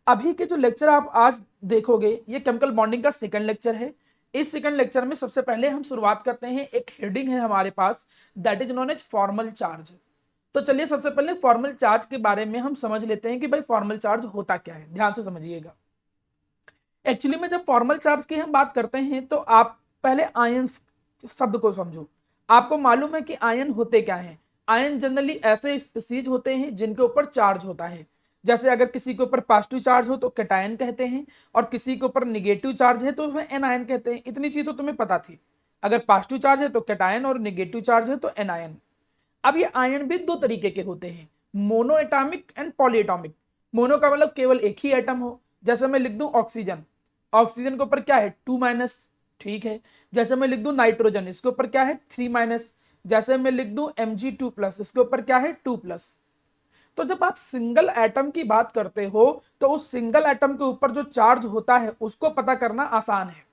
अभी के जो लेक्चर आप आज देखोगे ये केमिकल बॉन्डिंग का सेकंड लेक्चर है। इस सेकंड लेक्चर में सबसे पहले हम शुरुआत करते हैं, एक हेडिंग है हमारे पास, that is known as formal charge. तो चलिए सबसे पहले फॉर्मल चार्ज के बारे में हम समझ लेते हैं कि भाई फॉर्मल चार्ज होता क्या है। ध्यान से समझिएगा। एक्चुअली में जब फॉर्मल चार्ज की हम बात करते हैं तो आप पहले आयंस शब्द को समझो। आपको मालूम है कि आयन होते क्या हैं। आयन जनरली ऐसे स्पीसीज होते हैं जिनके ऊपर चार्ज होता है। जैसे अगर किसी के ऊपर पॉजिटिव चार्ज हो तो कैटायन कहते हैं, और किसी के ऊपर निगेटिव चार्ज है तो उसे एनायन कहते हैं। इतनी चीज तो तुम्हें पता थी। अगर पॉजिटिव चार्ज है तो कैटायन और निगेटिव चार्ज है तो एनायन। अब ये आयन भी दो तरीके के होते हैं, mono atomic and poly atomic. Mono का मतलब केवल एक ही एटम हो। जैसे मैं लिख दूं ऑक्सीजन, ऑक्सीजन के ऊपर क्या है 2-, ठीक है। जैसे मैं लिख दूं नाइट्रोजन, इसके ऊपर क्या है 3-। जैसे मैं लिख दूं Mg2+, इसके ऊपर क्या है 2+। तो जब आप सिंगल एटम की बात करते हो तो उस सिंगल एटम के ऊपर जो चार्ज होता है उसको पता करना आसान है।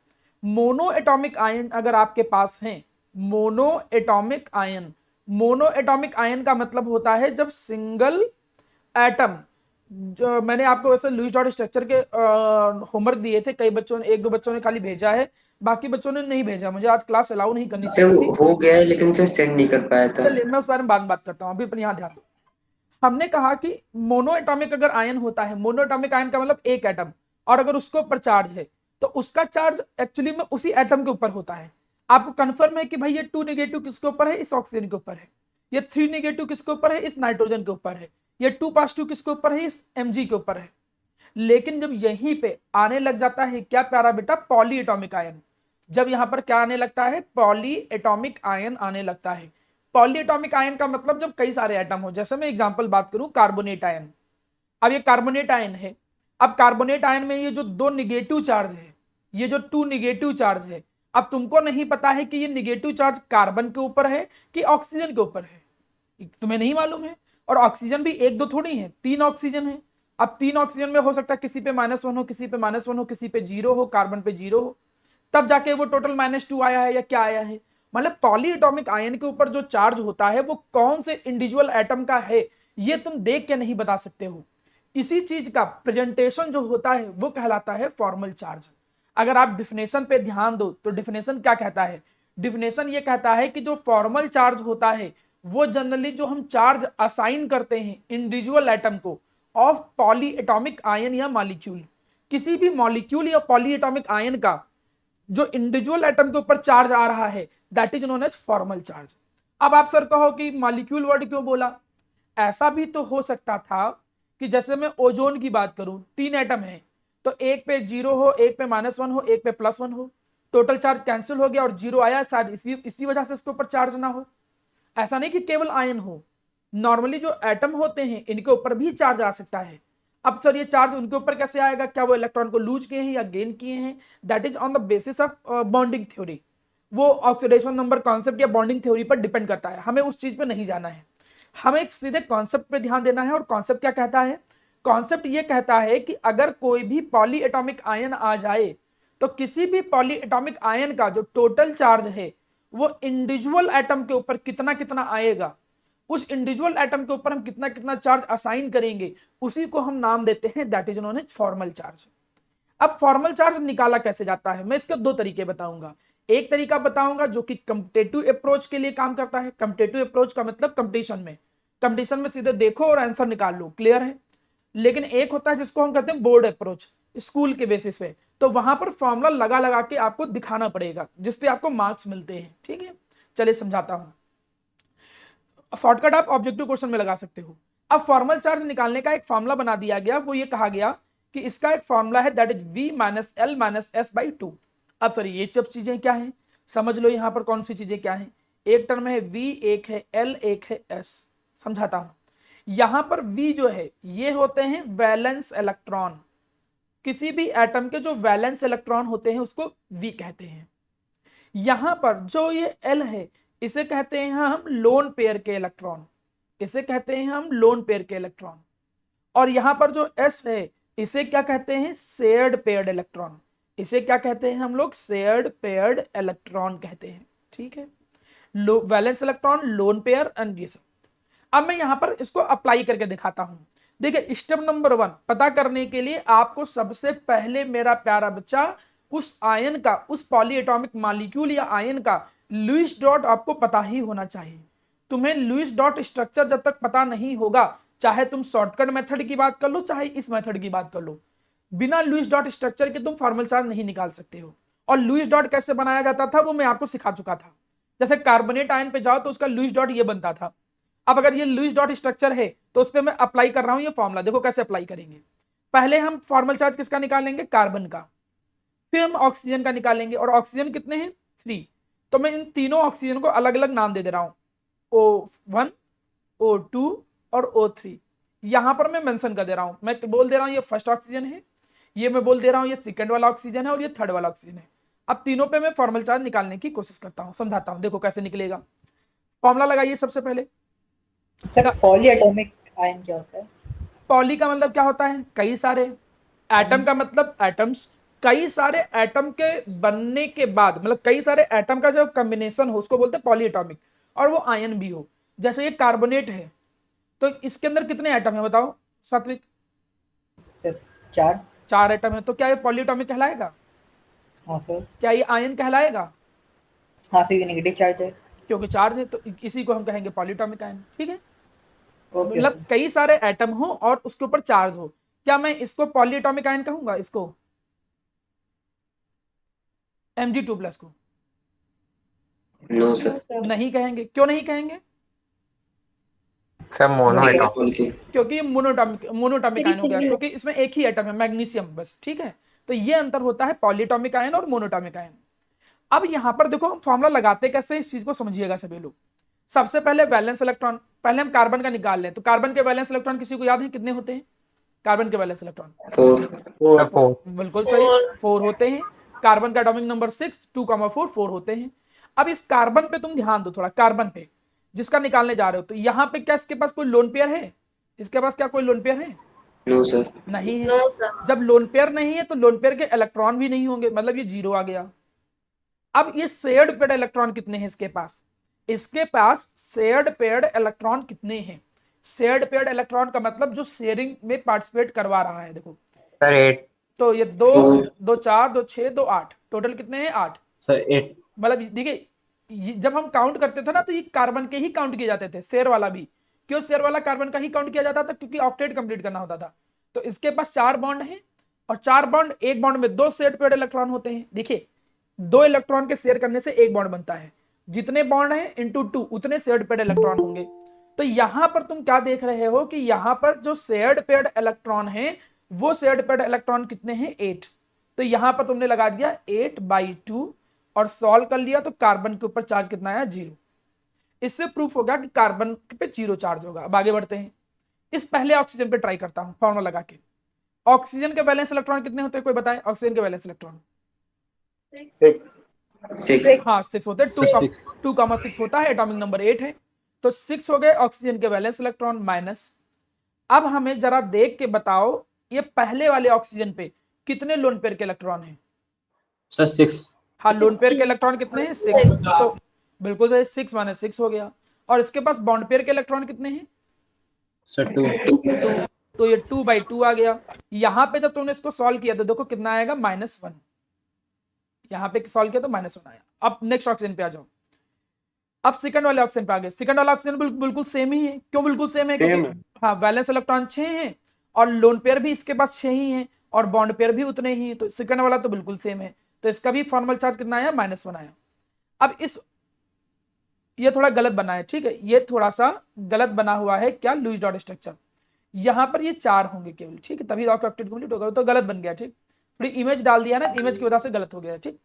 मोनो एटॉमिक आयन अगर आपके पास है, mono atomic ion, mono atomic ion का मतलब होता है जब सिंगल एटम, जो मैंने आपको वैसे लुईस डॉट स्ट्रक्चर के होमवर्क दिए थे, कई बच्चों ने, एक दो बच्चों ने खाली भेजा है, बाकी बच्चों ने नहीं भेजा। मुझे आज क्लास अलाउ नहीं करनी से चाहिए थी। हो गया है लेकिन से सेंड नहीं कर पाया था। चलिए मैं उस बारे में बाद में बात करता हूँ, अभी अपन यहाँ ध्यान दो। हमने कहा कि मोनो एटॉमिक अगर आयन होता है, मोनो एटॉमिक आयन का मतलब एक एटम, और अगर उसके ऊपर चार्ज है तो उसका चार्ज एक्चुअली में उसी एटम के ऊपर होता है। आपको कंफर्म है कि भाई ये 2 नेगेटिव किसके ऊपर है, इस ऑक्सीजन के ऊपर है। ये 3 नेगेटिव किसके ऊपर है, इस नाइट्रोजन के ऊपर है। ये 2 पॉजिटिव किसके ऊपर है, इस Mg के ऊपर है। लेकिन जब यहीं पे आने लग जाता है क्या प्यारा बेटा, पॉली एटॉमिक आयन, जब यहां पर क्या आने लगता है, पॉली एटॉमिक आयन आने लगता है। पॉली एटॉमिक आयन का मतलब जब कई सारे एटम हो। जैसे मैं एग्जांपल बात करूं कार्बोनेट आयन, अब ये कार्बोनेट आयन है। अब कार्बोनेट आयन में ये जो दो निगेटिव चार्ज है, ये जो 2 नेगेटिव चार्ज है, अब तुमको नहीं पता है कि ये निगेटिव चार्ज कार्बन के ऊपर है कि ऑक्सीजन के ऊपर है, तुम्हें नहीं मालूम है। और ऑक्सीजन भी एक दो थोड़ी है, 3 ऑक्सीजन है। अब 3 ऑक्सीजन में हो सकता है किसी पे -1 हो, किसी पे -1 हो, किसी पे 0 हो, कार्बन पे 0 हो, तब जाके वो टोटल -2 आया है या क्या आया है। मतलब पॉली एटॉमिक आयन के ऊपर जो चार्ज होता है वो कौन से इंडिविजुअल एटम का है ये तुम देख के नहीं बता सकते हो। इसी चीज का प्रेजेंटेशन जो होता है वो कहलाता है फॉर्मल चार्ज। अगर आप डिफिनेशन पे ध्यान दो तो डिफिनेशन क्या कहता है, डिफिनेशन ये कहता है कि जो फॉर्मल चार्ज होता है वो जनरली जो हम चार्ज असाइन करते हैं इंडिविजुअल एटम को ऑफ पॉली एटॉमिक आयन या मॉलिक्यूल, किसी भी मॉलिक्यूल या पॉली एटॉमिक आयन का जो इंडिविजुअल एटम के ऊपर चार्ज आ रहा है that is known as formal charge. अब आप सर कहो कि मॉलिक्यूल वर्ड क्यों बोला, ऐसा भी तो हो सकता था कि जैसे मैं ओजोन की बात करूं, 3 एटम है, तो एक पे 0 हो, एक पे -1 हो, एक पे +1 हो, टोटल चार्ज कैंसिल हो गया और 0 आया, शायद इसी इसी वजह से इसके ऊपर चार्ज ना हो। ऐसा नहीं कि केवल आयन हो, नॉर्मली जो एटम होते हैं इनके ऊपर भी चार्ज आ सकता है। अब सर ये चार्ज उनके ऊपर कैसे आएगा, क्या वो इलेक्ट्रॉन को लूज किए हैं या गेन किए हैं, that is on the basis of bonding theory. वो ऑक्सीडेशन नंबर कॉन्सेप्ट या बॉन्डिंग थ्योरी पर डिपेंड करता है, हमें उस चीज पे नहीं जाना है। हमें एक सीधे कॉन्सेप्ट पे ध्यान देना है। और कॉन्सेप्ट क्या कहता है, कॉन्सेप्ट ये कहता है कि अगर कोई भी पॉली एटॉमिक आयन आ जाए तो किसी भी पॉली एटॉमिक आयन का जो टोटल चार्ज है वो इंडिविजुअल एटम के ऊपर कितना कितना आएगा, उस इंडिविजुअल एटम के ऊपर हम कितना कितना चार्ज असाइन करेंगे, उसी को हम नाम देते हैं that is known as formal charge. अब फॉर्मल चार्ज निकाला कैसे जाता है, मैं इसके दो तरीके बताऊंगा। एक तरीका बताऊंगा जो कि कम्पिटेटिव अप्रोच के लिए काम करता है। कम्पिटेटिव अप्रोच का मतलब कंपटीशन में सीधे देखो और आंसर निकाल लो, क्लियर है। लेकिन एक होता है जिसको हम कहते हैं बोर्ड अप्रोच, स्कूल के बेसिस पे, तो वहां पर फॉर्मूला लगा लगा के आपको दिखाना पड़ेगा जिसपे आपको मार्क्स मिलते हैं, ठीक है। चलिए समझाता हूं। शॉर्टकट आप ऑब्जेक्टिव क्वेश्चन में लगा सकते हो। अब फॉर्मल चार्ज निकालने का एक फॉर्मूला बना दिया गया, वो ये कहा गया कि इसका एक फॉर्मूला है दैट इज V-L-S/2। अब सर ये सब चीजें क्या है, समझ लो यहां पर कौन सी चीजें क्या है। एक टर्म है V, एक है L, एक है S। समझाता हूं। यहां पर V जो है ये होते हैं वैलेंस इलेक्ट्रॉन, किसी भी एटम के जो वैलेंस इलेक्ट्रॉन होते हैं उसको V कहते हैं। यहां पर जो ये L है इसे कहते हैं हम लोन पेयर के इलेक्ट्रॉन, इसे कहते हैं हम लोन पेयर के इलेक्ट्रॉन। और यहां पर जो S है इसे क्या कहते हैं, शेयर्ड पेयर्ड इलेक्ट्रॉन, इसे क्या कहते हैं हम लोग, शेयर्ड पेयर्ड इलेक्ट्रॉन कहते हैं, ठीक है। Valence electron, lone pair and ये सब। अब मैं यहां पर इसको अप्लाई करके दिखाता हूं। देखिए स्टेप नंबर 1 पता करने के लिए आपको सबसे पहले मेरा प्यारा बच्चा उस आयन का, उस पॉलीएटॉमिक मॉलिक्यूल या आयन का लुईस डॉट आपको पता ही होना चाहिए। तुम्हें लुईस डॉट स्ट्रक्चर जब तक पता नहीं होगा, चाहे तुम शॉर्टकट मेथड की बात कर लो चाहे इस मेथड की बात कर लो, बिना लुईस डॉट स्ट्रक्चर के तुम फॉर्मल चार्ज नहीं निकाल सकते हो। और लुईस डॉट कैसे बनाया जाता था वो मैं आपको सिखा चुका था। जैसे कार्बोनेट आयन पे जाओ तो उसका लुईस डॉट ये बनता था। अब अगर ये लुईस डॉट स्ट्रक्चर है तो उस पर मैं अप्लाई कर रहा हूं ये फॉर्मूला, देखो कैसे अप्लाई करेंगे। पहले हम फॉर्मल चार्ज किसका निकालेंगे, कार्बन का, फिर हम ऑक्सीजन का निकालेंगे, और ऑक्सीजन कितने हैं 3। तो मैं इन तीनों ऑक्सीजन को अलग अलग नाम दे दे रहा हूं, O1, O2 और O3। यहां पर मैं मेंशन कर दे रहा हूं, मैं बोल दे रहा हूं ये फर्स्ट ऑक्सीजन है, ये मैं बोल दे रहा हूं ये सेकंड वाला ऑक्सीजन है, और ये थर्ड वाला ऑक्सीजन है। अब तीनों पे मैं फॉर्मल चार्ज निकालने की कोशिश करता हूं, समझाता हूं, देखो कैसे निकलेगा। फॉर्मूला लगाइए सबसे पहले। सर पॉली एटॉमिक आयन क्या होता है? पॉली का मतलब क्या होता है, कई सारे। एटम का मतलब एटम्स, कई सारे एटम के बनने के बाद, मतलब कई सारे एटम का जो कॉम्बिनेशन हो उसको बोलते हैं पॉलीएटॉमिक, और वो आयन भी हो। जैसे ये कार्बोनेट है तो इसके अंदर कितने एटम है बताओ सात्विक? सर 4। 4 एटम है, तो क्या ये पॉलीएटॉमिक कहलाएगा? हाँ सर। क्या ये आयन कहलाएगा? हाँ सर, ये नेगेटिव चार्ज है। क्योंकि चार्ज है तो इसी को हम कहेंगे पॉलीएटॉमिक आयन, ठीक है। ओके मतलब सर। कई सारे एटम हो और उसके ऊपर चार्ज हो, क्या मैं इसको पॉलीएटॉमिक आयन कहूंगा? इसको Mg2+ को नो सर। नहीं कहेंगे। क्यों नहीं कहेंगे? Sir mono atomic, molecule. क्योंकि मोनोटॉमिक आयन हो गया, क्योंकि इसमें एक ही एटम है मैग्नीशियम बस, ठीक है। तो ये अंतर होता है पॉलीएटॉमिक आयन और मोनोटॉमिक आयन। अब यहां पर देखो हम फॉर्मूला लगाते कैसे, इस चीज को समझिएगा सभी लोग। सबसे पहले वैलेंस इलेक्ट्रॉन, पहले हम कार्बन का निकाल लें। तो कार्बन के वैलेंस इलेक्ट्रॉन किसी को याद है कितने होते हैं? कार्बन के वैलेंस इलेक्ट्रॉन 4। बिल्कुल सही, 4 होते हैं। कार्बन का एटॉमिक नंबर 6, 2,4 4 होते हैं। अब इस कार्बन पे तुम ध्यान दो थोड़ा, कार्बन पे जिसका निकालने जा रहे हो, तो यहाँ पे क्या इसके पास कोई लोन पेयर है? इसके पास क्या कोई लोन पेयर है? No sir. नहीं है। जब लोन पेयर नहीं है तो लोन पेयर के इलेक्ट्रॉन भी नहीं होंगे, मतलब ये 0 आ गया। अब ये शेयर्ड पेयर्ड इलेक्ट्रॉन कितने हैं इसके पास? इसके पास शेयर्ड पेयर्ड इलेक्ट्रॉन कितने हैं? शेयर्ड पेयर्ड इलेक्ट्रॉन का मतलब जो शेयरिंग में पार्टिसिपेट करवा रहा है। देखो सर 8, तो ये 2 2 4 2 6 2 8, टोटल कितने हैं 8। सर 8, मतलब देखिए जब हम काउंट करते थे ना तो ये कार्बन के ही काउंट किए जाते थे, शेयर वाला भी। क्यों शेयर वाला कार्बन का ही काउंट किया जाता था? क्योंकि ऑक्टेट कंप्लीट करना होता था। तो इसके पास 4 बॉन्ड हैं, और 4 बॉन्ड, एक बॉन्ड में 2 शेयर्ड पेयर्ड इलेक्ट्रॉन होते हैं। देखिए 2 इलेक्ट्रॉन के शेयर करने से एक बॉन्ड बनता है, जितने बॉन्ड हैं इंटू 2 उतने शेयर्ड पेयर्ड इलेक्ट्रॉन होंगे। तो यहां पर तुम क्या देख रहे हो कि यहां पर जो शेयर्ड पेयर्ड इलेक्ट्रॉन है वो शेयर्ड पेयर्ड इलेक्ट्रॉन कितने हैं 8। तो यहां पर तुमने लगा दिया 8/2 और सॉल्व कर लिया, तो कार्बन के ऊपर चार्ज कितना आया 0। इससे प्रूफ हो गया कि कार्बन पे 0 चार्ज होगा। अब आगे बढ़ते हैं, इस पहले ऑक्सीजन पे ट्राई करता हूं फॉर्मूला लगा के। ऑक्सीजन के वैलेंस इलेक्ट्रॉन कितने होते हैं कोई बताए? ऑक्सीजन के वैलेंस इलेक्ट्रॉन 6। हाँ 6 होते हैं, 2,6 होता है, एटॉमिक नंबर 8 है। तो 6 हो गए ऑक्सीजन के वैलेंस इलेक्ट्रॉन माइनस। अब हमें जरा देख के बताओ ये पहले वाले ऑक्सीजन पे कितने लोन पेयर के इलेक्ट्रॉन हैं? सर 6, हाँ लोन पेयर के इलेक्ट्रॉन कितने हैं 6। तो बिल्कुल सही, 6 माइनस 6 हो गया। और इसके पास बॉन्ड पेयर के इलेक्ट्रॉन कितने हैं? सर 2, तो ये 2/2 आ गया। यहां पे जब तुमने इसको सॉल्व किया तो देखो कितना आएगा -1। यहां पे सॉल्व किया तो -1 आया। अब नेक्स्ट ऑक्सीजन पे आ जाओ। अब सेकंड वाले ऑक्सीजन पे आ गए। सेकंड वाला ऑक्सीजन बिल्कुल सेम ही है। क्यों बिल्कुल सेम है? क्योंकि हाँ वैलेंस इलेक्ट्रॉन 6 हैं और लोन पेयर भी इसके पास 6 ही हैं और बॉन्ड पेयर भी उतने ही हैं, तो सेकंड वाला तो बिल्कुल सेम है। तो इसका भी फॉर्मल चार्ज कितना आया -1 आया। अब इस ये थोड़ा गलत बना है, ठीक है, ये थोड़ा सा गलत बना हुआ है। क्या? Lewis dot structure. यहां पर ये 4 होंगे केवल, ठीक है, तभी ऑक्टेट कंप्लीट होगा। तो गलत बन गया, ठीक, थोड़ी इमेज डाल दिया ना, इमेज की वजह से गलत हो गया, ठीक।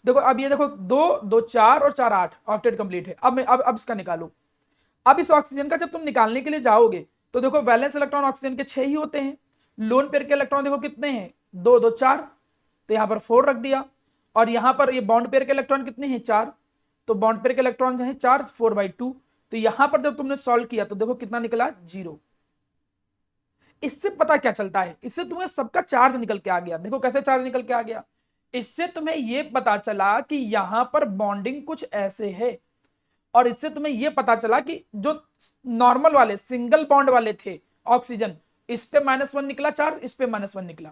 देखो अब ये देखो 2 2 4 और 4 8 ऑक्टेट कंप्लीट है। अब इसका निकालो। अब इस ऑक्सीजन का जब तुम निकालने के लिए जाओगे तो देखो वैलेंस इलेक्ट्रॉन ऑक्सीजन के 6 ही होते हैं। लोन पेयर के इलेक्ट्रॉन देखो कितने हैं 2 2 4, तो यहां पर 4 रख दिया। और यहां पर ये बॉन्ड पेयर के इलेक्ट्रॉन कितने हैं 4, तो बॉन्ड पेयर के इलेक्ट्रॉन जो है 4 4/2। तो यहां पर जब तुमने सॉल्व किया तो देखो कितना निकला 0। इससे पता क्या चलता है? इससे तुम्हें सबका चार्ज निकल के आ गया। देखो कैसे चार्ज निकल के आ गया। इससे तुम्हें यह पता चला कि यहां पर बॉन्डिंग कुछ ऐसे है, और इससे तुम्हें यह पता चला कि जो नॉर्मल वाले सिंगल बॉन्ड वाले थे ऑक्सीजन इस पे -1 निकला चार्ज, इस पे -1 निकला,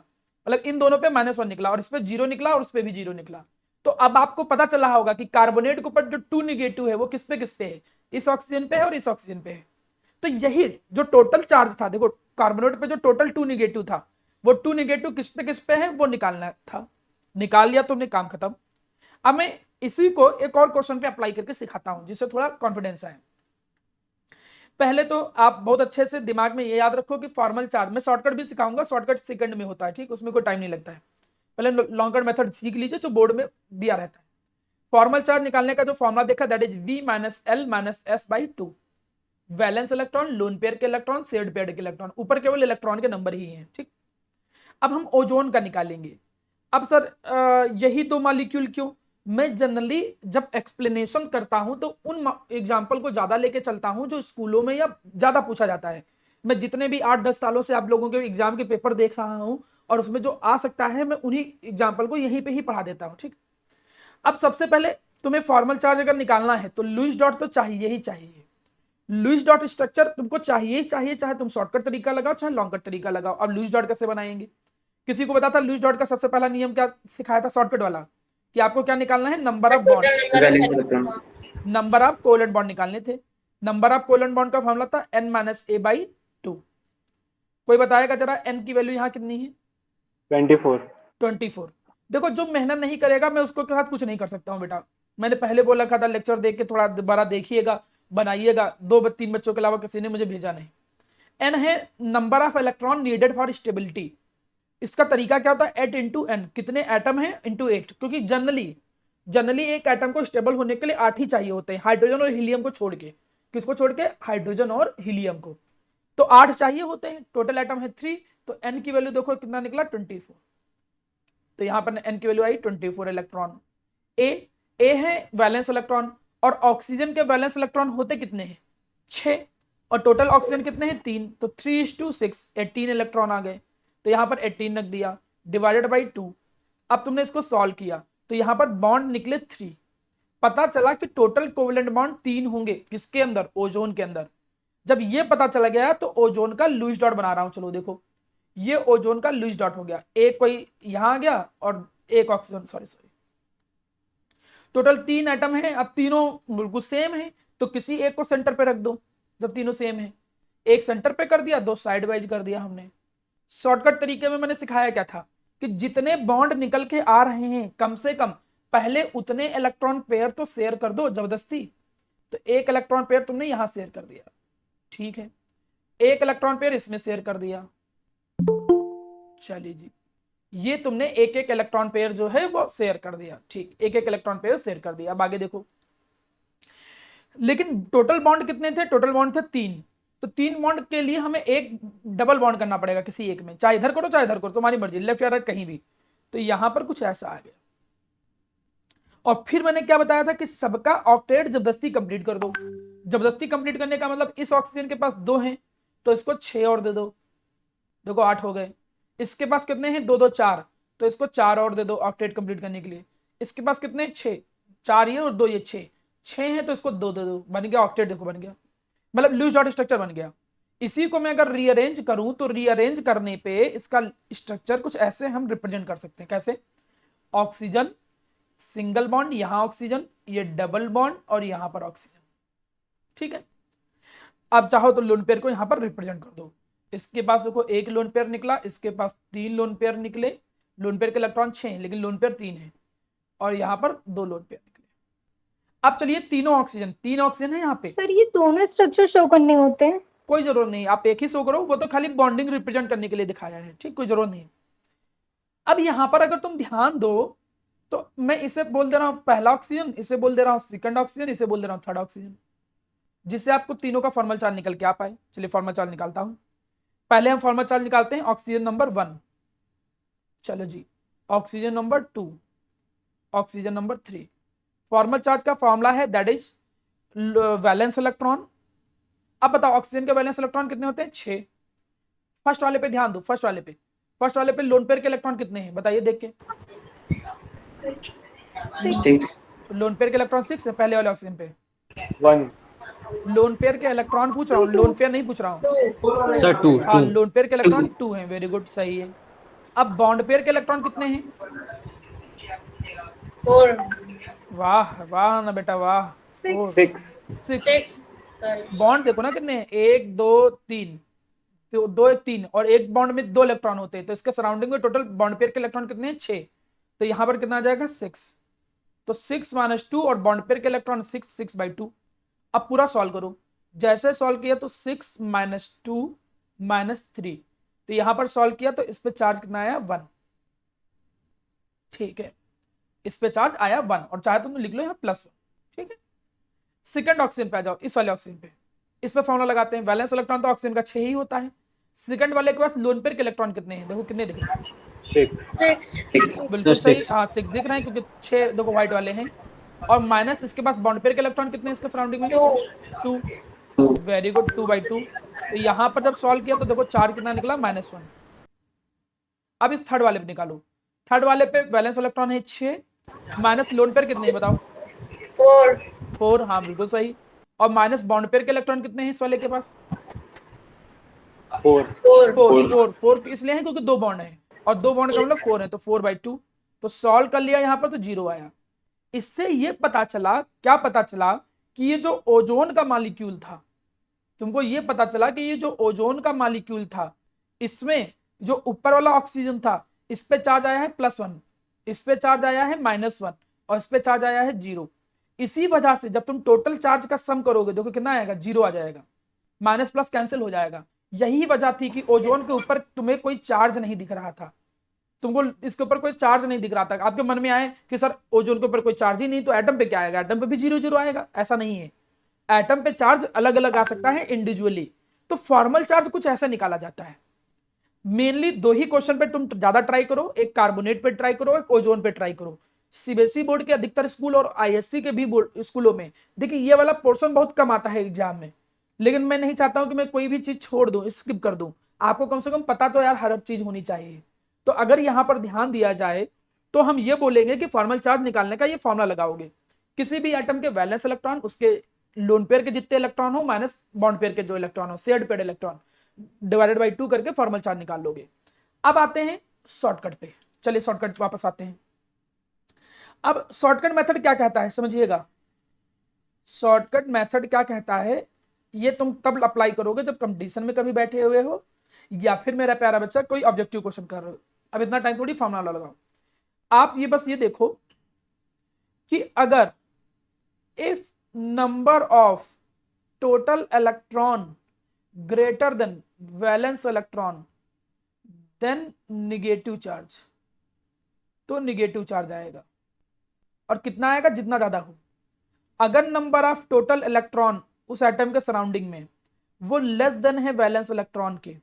मतलब इन दोनों पे -1 निकला, और इस पे 0 निकला और उस पे भी 0 निकला। तो अब आपको पता चला होगा कि कार्बोनेट के ऊपर जो 2 नेगेटिव है वो किस पे है, इस ऑक्सीजन पे है और इस ऑक्सीजन पे है। तो यही जो टोटल चार्ज था, देखो कार्बोनेट पे जो टोटल 2 नेगेटिव था, वो 2 नेगेटिव किस पे है वो निकालना था, निकाल लिया, तुमने काम खत्म। अब मैं इसी को एक और क्वेश्चन पे अप्लाई करके सिखाता हूं जिससे थोड़ा कॉन्फिडेंस आए। पहले तो आप बहुत अच्छे से दिमाग में ये याद रखो कि फॉर्मल चार्ज, मैं शॉर्टकट भी सिखाऊंगा, शॉर्टकट सेकंड में होता है, ठीक, उसमें कोई टाइम नहीं लगता है। पहले लॉन्ग कट मेथड सीख लीजिए जो बोर्ड में दिया रहता है। फॉर्मल चार्ज निकालने का जो फॉर्मुला देखा, that is V - L - S/2। Valence electron, lone pair के इलेक्ट्रॉन, शेयर्ड पेयर के इलेक्ट्रॉन, ऊपर केवल इलेक्ट्रॉन के नंबर ही हैं, ठीक। अब हम ओजोन का निकालेंगे। अब सर यही दो मॉलिक्यूल क्यों? मैं जनरली जब एक्सप्लेनेशन करता हूं तो उन एग्जाम्पल को ज्यादा लेके चलता हूं जो स्कूलों में या ज्यादा पूछा जाता है। मैं जितने भी 8-10 सालों से आप लोगों के एग्जाम के पेपर देख रहा हूं और उसमें जो आ सकता है मैं उन्हीं एग्जाम्पल को यहीं पे ही पढ़ा देता हूं, ठीक। अब सबसे पहले तुम्हें फॉर्मल चार्ज अगर निकालना है तो लुईस डॉट तो चाहिए ही चाहिए। लुईस डॉट स्ट्रक्चर तुमको चाहिए ही चाहिए, चाहे तुम शॉर्टकट तरीका लगाओ चाहे लॉन्ग कट तरीका लगाओ। अब लुईस डॉट कैसे बनाएंगे? किसी को पता था लुईस डॉट का सबसे पहला नियम क्या सिखाया था शॉर्टकट वाला, कि आपको क्या निकालना है? Number of bond, valence electron, number of covalent bond निकालने थे। नंबर ऑफ कोवेलेंट बॉन्ड का फॉर्मूला था n-a/2। कोई बताएगा जरा n की वैल्यू यहाँ कितनी है? 24। देखो जो मेहनत नहीं करेगा मैं उसको के साथ कुछ नहीं कर सकता हूँ बेटा। मैंने पहले बोला था लेक्चर देख के थोड़ा दोबारा देखिएगा, बनाइएगा। 2-3 बच्चों के अलावा किसी ने मुझे भेजा नहीं। n है number of electron needed for stability. इसका तरीका क्या होता है? 8 इंटू n, कितने एटम है इंटू 8, क्योंकि जनरली एक एटम को स्टेबल होने के लिए 8 ही चाहिए होते हैं, हाइड्रोजन और हीलियम को छोड़ के। किसको छोड़ के? हाइड्रोजन और हीलियम को। तो 8 चाहिए होते हैं, टोटल एटम है 3, तो n की वैल्यू देखो कितना निकला? 24। तो यहां पर n की वैल्यू आई 24 इलेक्ट्रॉन। ए है वैलेंस इलेक्ट्रॉन, और ऑक्सीजन के वैलेंस इलेक्ट्रॉन होते कितने हैं? 6, और टोटल ऑक्सीजन कितने हैं? 3, तो 3:6 18 इलेक्ट्रॉन आ गए। तो यहां पर 18 रख दिया, डिवाइडेड बाई 2। अब तुमने इसको सॉल्व किया तो यहां पर बॉन्ड निकले 3। पता चला कि टोटल कोवेलेंट बॉन्ड 3 होंगे, किसके अंदर? ओजोन के अंदर। जब ये पता चला गया तो ओजोन का लुईस डॉट बना रहा हूं। चलो देखो, ये ओजोन का लुईस डॉट हो गया। एक कोई यहां आ गया और एक ऑक्सीजन, सॉरी टोटल 3 एटम है। अब तीनों बिल्कुल सेम है तो किसी एक को सेंटर पे रख दो। जब तीनों सेम है, एक सेंटर पे कर दिया, दो साइड वाइज कर दिया हमने। शॉर्टकट तरीके में मैंने सिखाया क्या था कि जितने बॉन्ड निकल के आ रहे हैं कम से कम पहले उतने इलेक्ट्रॉन पेयर तो शेयर कर दो जबरदस्ती। तो एक इलेक्ट्रॉन पेयर तुमने यहां शेयर कर दिया, ठीक है, एक इलेक्ट्रॉन पेयर इसमें शेयर कर दिया। चलिए जी, ये तुमने एक एक इलेक्ट्रॉन पेयर जो है वो शेयर कर दिया, ठीक, एक एक इलेक्ट्रॉन पेयर शेयर कर दिया। अब आगे देखो, लेकिन टोटल बॉन्ड कितने थे? टोटल बॉन्ड थे 3। तो 3 बॉन्ड के लिए हमें एक डबल बॉन्ड करना पड़ेगा किसी एक में, चाहे इधर करो चाहे इधर करो, तुम्हारी मर्जी, लेफ्ट या राइट कहीं भी। तो यहां पर कुछ ऐसा आ गया। और फिर मैंने क्या बताया था कि सबका ऑक्टेट जबरदस्ती कंप्लीट कर दो। जबरदस्ती कंप्लीट करने का मतलब इस ऑक्सीजन के पास 2 हैं तो इसको 6 और दे दो, देखो 8 हो गए। इसके पास कितने हैं? 2 2 4, तो इसको 4 और दे दो ऑक्टेट कंप्लीट करने के लिए। इसके पास कितने? 6, 4 ये और 2 ये, 6 है तो इसको 2 दे दो, बन गया ऑक्टेट। देखो बन गया, मतलब लुईस डॉट स्ट्रक्चर बन गया। इसी को मैं अगर रीअरेंज करूं तो रीअरेंज करने पे इसका स्ट्रक्चर कुछ ऐसे हम रिप्रेजेंट कर सकते हैं। कैसे? ऑक्सीजन सिंगल बॉन्ड, यहां ऑक्सीजन, ये डबल बॉन्ड और यहां पर ऑक्सीजन, ठीक है। अब चाहो तो लोन पेयर को यहां पर रिप्रेजेंट कर दो। इसके पास देखो एक लोन पेयर निकला, इसके पास 3 लोन पेयर निकले। लोन पेयर के इलेक्ट्रॉन 6 हैं लेकिन लोन पेयर 3 है, और यहां पर 2 लोन पेयर निकले। अब चलिए तीन ऑक्सीजन है यहाँ पे। सर ये दोनों स्ट्रक्चर शो करने होते हैं? कोई जरूरत नहीं, आप एक ही शो करो, वो तो खाली बॉन्डिंग रिप्रेजेंट करने के लिए दिखाया है, ठीक, कोई जरूरत नहीं। अब यहां पर अगर तुम ध्यान दो तो मैं इसे बोल दे रहा हूं पहला ऑक्सीजन, इसे बोल दे रहा हूं सेकंड ऑक्सीजन, इसे बोल दे रहा हूं थर्ड ऑक्सीजन, जिससे आपको तीनों का फॉर्मल चार्ज निकल के आ पाए। चलिए फॉर्मल चार्ज निकालता हूं। पहले हम फॉर्मल चार्ज निकालते हैं ऑक्सीजन नंबर 1। चलो जी, oxygen number 2, oxygen number 3। Formal charge का फॉर्मूला है दैट इज वैलेंस इलेक्ट्रॉन। अब बताओ ऑक्सीजन के वैलेंस इलेक्ट्रॉन कितने होते हैं? 6। फर्स्ट वाले पे ध्यान दो, फर्स्ट वाले पे लोन पेयर के इलेक्ट्रॉन कितने हैं बताइए देख के? 6, लोन पेयर के इलेक्ट्रॉन 6 है पहले वाले ऑक्सीजन पे। 1, लोन पेयर के इलेक्ट्रॉन पूछ रहा हूँ, लोन पेयर नहीं पूछ रहा हूँ। सर 2 हाँ, 2 लोन पेयर के इलेक्ट्रॉन 2 हैं, वेरी गुड, सही है। अब बॉन्ड पेयर के इलेक्ट्रॉन कितने हैं? 4 वाह वाह ना बेटा वाह, 4 6 6। बॉन्ड देखो ना कितने हैं, 1 2 3, तो 2 1 3, और एक बॉन्ड में 2 इलेक्ट्रॉन होते हैं, तो इसके सराउंडिंग में टोटल बॉन्ड पेयर के इलेक्ट्रॉन कितने हैं? 6। तो यहाँ पर कितना आ जाएगा? 6। तो 6 - 2, और बॉन्ड पेयर के इलेक्ट्रॉन 6/2। अब पूरा सॉल्व करो, जैसे सॉल्व किया तो 6 - 2 - 3, तो यहां पर सॉल्व किया तो इस पे चार्ज कितना आया? 1। ठीक है, इस पे चार्ज आया 1, और चाहे तुम लिख लो यहाँ +1। ठीक है, सेकंड ऑक्सीजन पे आ जाओ, इस वाले ऑक्सीजन पे। इस पे फॉर्मूला लगाते हैं, वैलेंस इलेक्ट्रॉन तो ऑक्सीजन का 6 ही होता है। सेकंड वाले के पास लोन पेयर के इलेक्ट्रॉन कितने हैं? देखो कितने दिख रहे हैं? 6 बिल्कुल सर, सही, 6 हाँ 6 दिख रहे हैं, क्योंकि 6 देखो व्हाइट वाले हैं। और माइनस इसके पास बॉन्ड पेयर के इलेक्ट्रॉन कितने हैं इसके सराउंडिंग में? 2। 2 वेरी गुड, 2/2। तो यहां पर जब सॉल्व किया तो देखो चार्ज कितना निकला? -1। अब इस थर्ड वाले पे निकालो, थर्ड वाले पे वैलेंस इलेक्ट्रॉन है 6, माइनस लोन पेयर कितने हैं बताओ? 4। हाँ बिल्कुल सही। और माइनस बॉन्ड पेयर के इलेक्ट्रॉन कितने हैं इस वाले के पास? 4 4 इसलिए है क्योंकि 2 बॉन्ड है, और 2 बॉन्ड का मतलब 4 है, तो 4/2। तो सॉल्व कर लिया यहाँ पर तो 0 आया। इससे ये पता चला, क्या पता चला? कि ये जो ओजोन का मॉलिक्यूल था, तुमको ये पता चला कि ये जो ओजोन का मॉलिक्यूल था, इसमें जो ऊपर वाला ऑक्सीजन था, इस पे चार्ज आया है +1, इस पे चार्ज आया है -1, और इस पे चार्ज आया है 0। इसी वजह से जब तुम टोटल चार्ज का सम करोगे, देखो कितना आएगा? 0 आ जाएगा, माइनस प्लस कैंसिल हो जाएगा। यही वजह थी कि ओजोन के ऊपर तुम्हें कोई चार्ज नहीं दिख रहा था, तुमको इसके ऊपर कोई चार्ज नहीं दिख रहा था। आपके मन में आए कि सर ओजोन के ऊपर कोई चार्ज ही नहीं, तो एटम पे क्या आएगा? एटम पे भी 0 0 आएगा। ऐसा नहीं है, एटम पे चार्ज अलग अलग आ सकता है इंडिविजुअली। तो फॉर्मल चार्ज कुछ ऐसा निकाला जाता है। मेनली 2 ही क्वेश्चन पे तुम ज्यादा ट्राई करो, एक कार्बोनेट पे ट्राई करो, एक ओजोन पे ट्राई करो। सीबीएसई बोर्ड के अधिकतर स्कूल और आईएससी के भी स्कूलों में देखिए ये वाला पोर्शन बहुत कम आता है एग्जाम में, लेकिन मैं नहीं चाहता हूं कि मैं कोई भी चीज छोड़ दूं, स्किप कर दूं। आपको कम से कम पता तो यार हर चीज होनी चाहिए। तो अगर यहां पर ध्यान दिया जाए तो हम ये बोलेंगे कि फॉर्मल चार्ज निकालने का ये फॉर्मूला लगाओगे, किसी भी एटम के वैलेंस इलेक्ट्रॉन उसके लोन पेयर के जितने इलेक्ट्रॉन हो माइनस बॉन्ड पेयर के जो इलेक्ट्रॉन हो, shared pair electron divided by 2 करके फॉर्मल चार्ज निकाल लोगे। अब आते हैं शॉर्टकट पे, चलिए शॉर्टकट वापस आते हैं। अब शॉर्टकट मेथड क्या कहता है समझिएगा, शॉर्टकट मेथड क्या कहता है ये तुम तब अप्लाई करोगे जब कंपटीशन में कभी बैठे हुए हो, या फिर मेरा प्यारा बच्चा कोई ऑब्जेक्टिव क्वेश्चन कर रहे हो। अब इतना टाइम थोड़ी फॉर्मूला लगाओ, आप ये बस ये देखो कि अगर if number of total electron greater than valence electron then negative charge, तो निगेटिव चार्ज आएगा। और कितना आएगा? जितना ज्यादा हो। अगर नंबर ऑफ टोटल इलेक्ट्रॉन उस एटम के सराउंडिंग में वो लेस देन है वैलेंस इलेक्ट्रॉन के,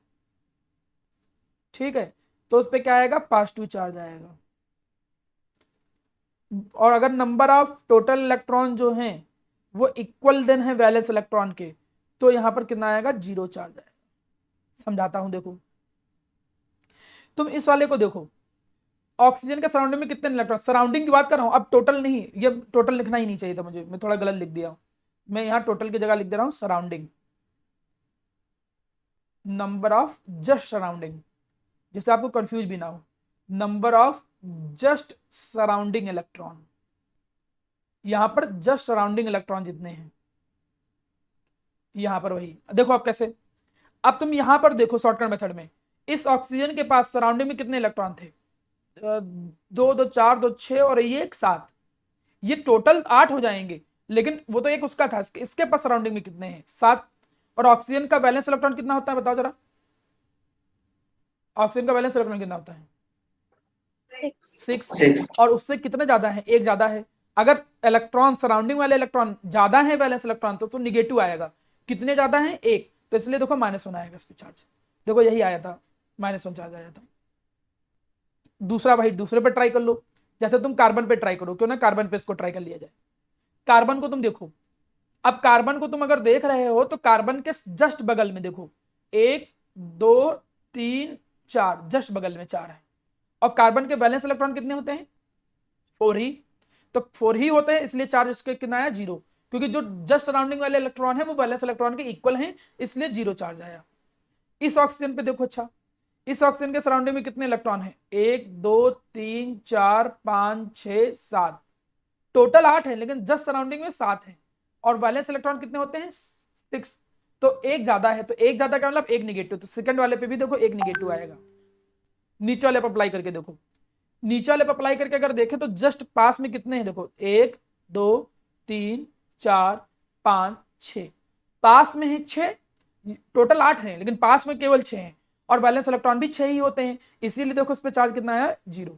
ठीक है, तो उस पे क्या आएगा? पॉजिटिव चार्ज आएगा। और अगर नंबर ऑफ टोटल इलेक्ट्रॉन जो हैं वो इक्वल देन है वैलेंस इलेक्ट्रॉन के, तो यहां पर कितना आएगा? 0 चार्ज आएगा। समझाता हूं, देखो तुम इस वाले को देखो, ऑक्सीजन के सराउंडिंग में कितने इलेक्ट्रॉन, सराउंडिंग की बात कर रहा हूं, अब टोटल नहीं, ये टोटल लिखना ही नहीं चाहिए था मुझे, मैं थोड़ा गलत लिख दिया हूं। मैं यहां टोटल की जगह लिख दे रहा हूं surrounding, number of just surrounding, जिससे आपको कंफ्यूज भी ना हो। Number of just surrounding electron, यहां पर जस्ट सराउंडिंग इलेक्ट्रॉन जितने हैं, यहां पर वही देखो आप कैसे। अब तुम यहां पर देखो शॉर्टकट मेथड में, इस ऑक्सीजन के पास सराउंडिंग में कितने इलेक्ट्रॉन थे? 2 2 4 2 6 और ये एक 7, ये टोटल 8 हो जाएंगे। लेकिन वो तो एक उसका था, इसके पास सराउंडिंग में कितने हैं? 7। और ऑक्सीजन का वैलेंस इलेक्ट्रॉन कितना होता है बताओ जरा, ऑक्सीजन का वैलेंस इलेक्ट्रॉन कितना होता है? 6। और उससे कितने ज्यादा है? एक ज्यादा है। अगर इलेक्ट्रॉन सराउंडिंग वाले इलेक्ट्रॉन ज्यादा है वैलेंस इलेक्ट्रॉन तो निगेटिव आएगा। कितने ज्यादा है? 1, तो इसलिए देखो -1 आएगा इस पे चार्ज। देखो यही आया था, -1 चार्ज आया था। दूसरा भाई दूसरे पे ट्राई कर लो, जैसे तुम कार्बन पे ट्राई करो, क्यों ना कार्बन पे इसको ट्राई कर लिया जाए। कार्बन को तुम देखो, अब कार्बन को तुम अगर देख रहे हो तो कार्बन के जस्ट बगल में देखो 1 2 3 4, जस्ट बगल में 4 है। और कार्बन के वैलेंस इलेक्ट्रॉन कितने होते हैं? 4 ही, तो 4 ही होते हैं, इसलिए चार्ज इसके कितना आया? 0, क्योंकि जो जस्ट सराउंडिंग वाले इलेक्ट्रॉन है वो वैलेंस इलेक्ट्रॉन के इक्वल हैं, इसलिए 0 चार्ज आया। इस ऑक्सीजन पे देखो, अच्छा इस ऑक्सीजन के सराउंडिंग में कितने इलेक्ट्रॉन हैं? 1 2 3 4 5 6 7, टोटल 8 है, लेकिन जस्ट सराउंडिंग में 7 है। और वैलेंस इलेक्ट्रॉन कितने होते हैं? 6, तो एक ज्यादा है, तो एक ज्यादा का मतलब एक निगेटिव, तो सेकंड वाले पे भी देखो एक निगेटिव आएगा। नीचे वाले पर अप्लाई करके देखो, नीचे वाले पर अप्लाई करके अगर देखें तो जस्ट पास में कितने हैं? देखो 1 2 3 4 5 6, पास में है 6, टोटल 8 है लेकिन पास में केवल 6 हैं, और वैलेंस इलेक्ट्रॉन भी 6 ही होते हैं, इसीलिए देखो उस पर चार्ज कितना आया? 0।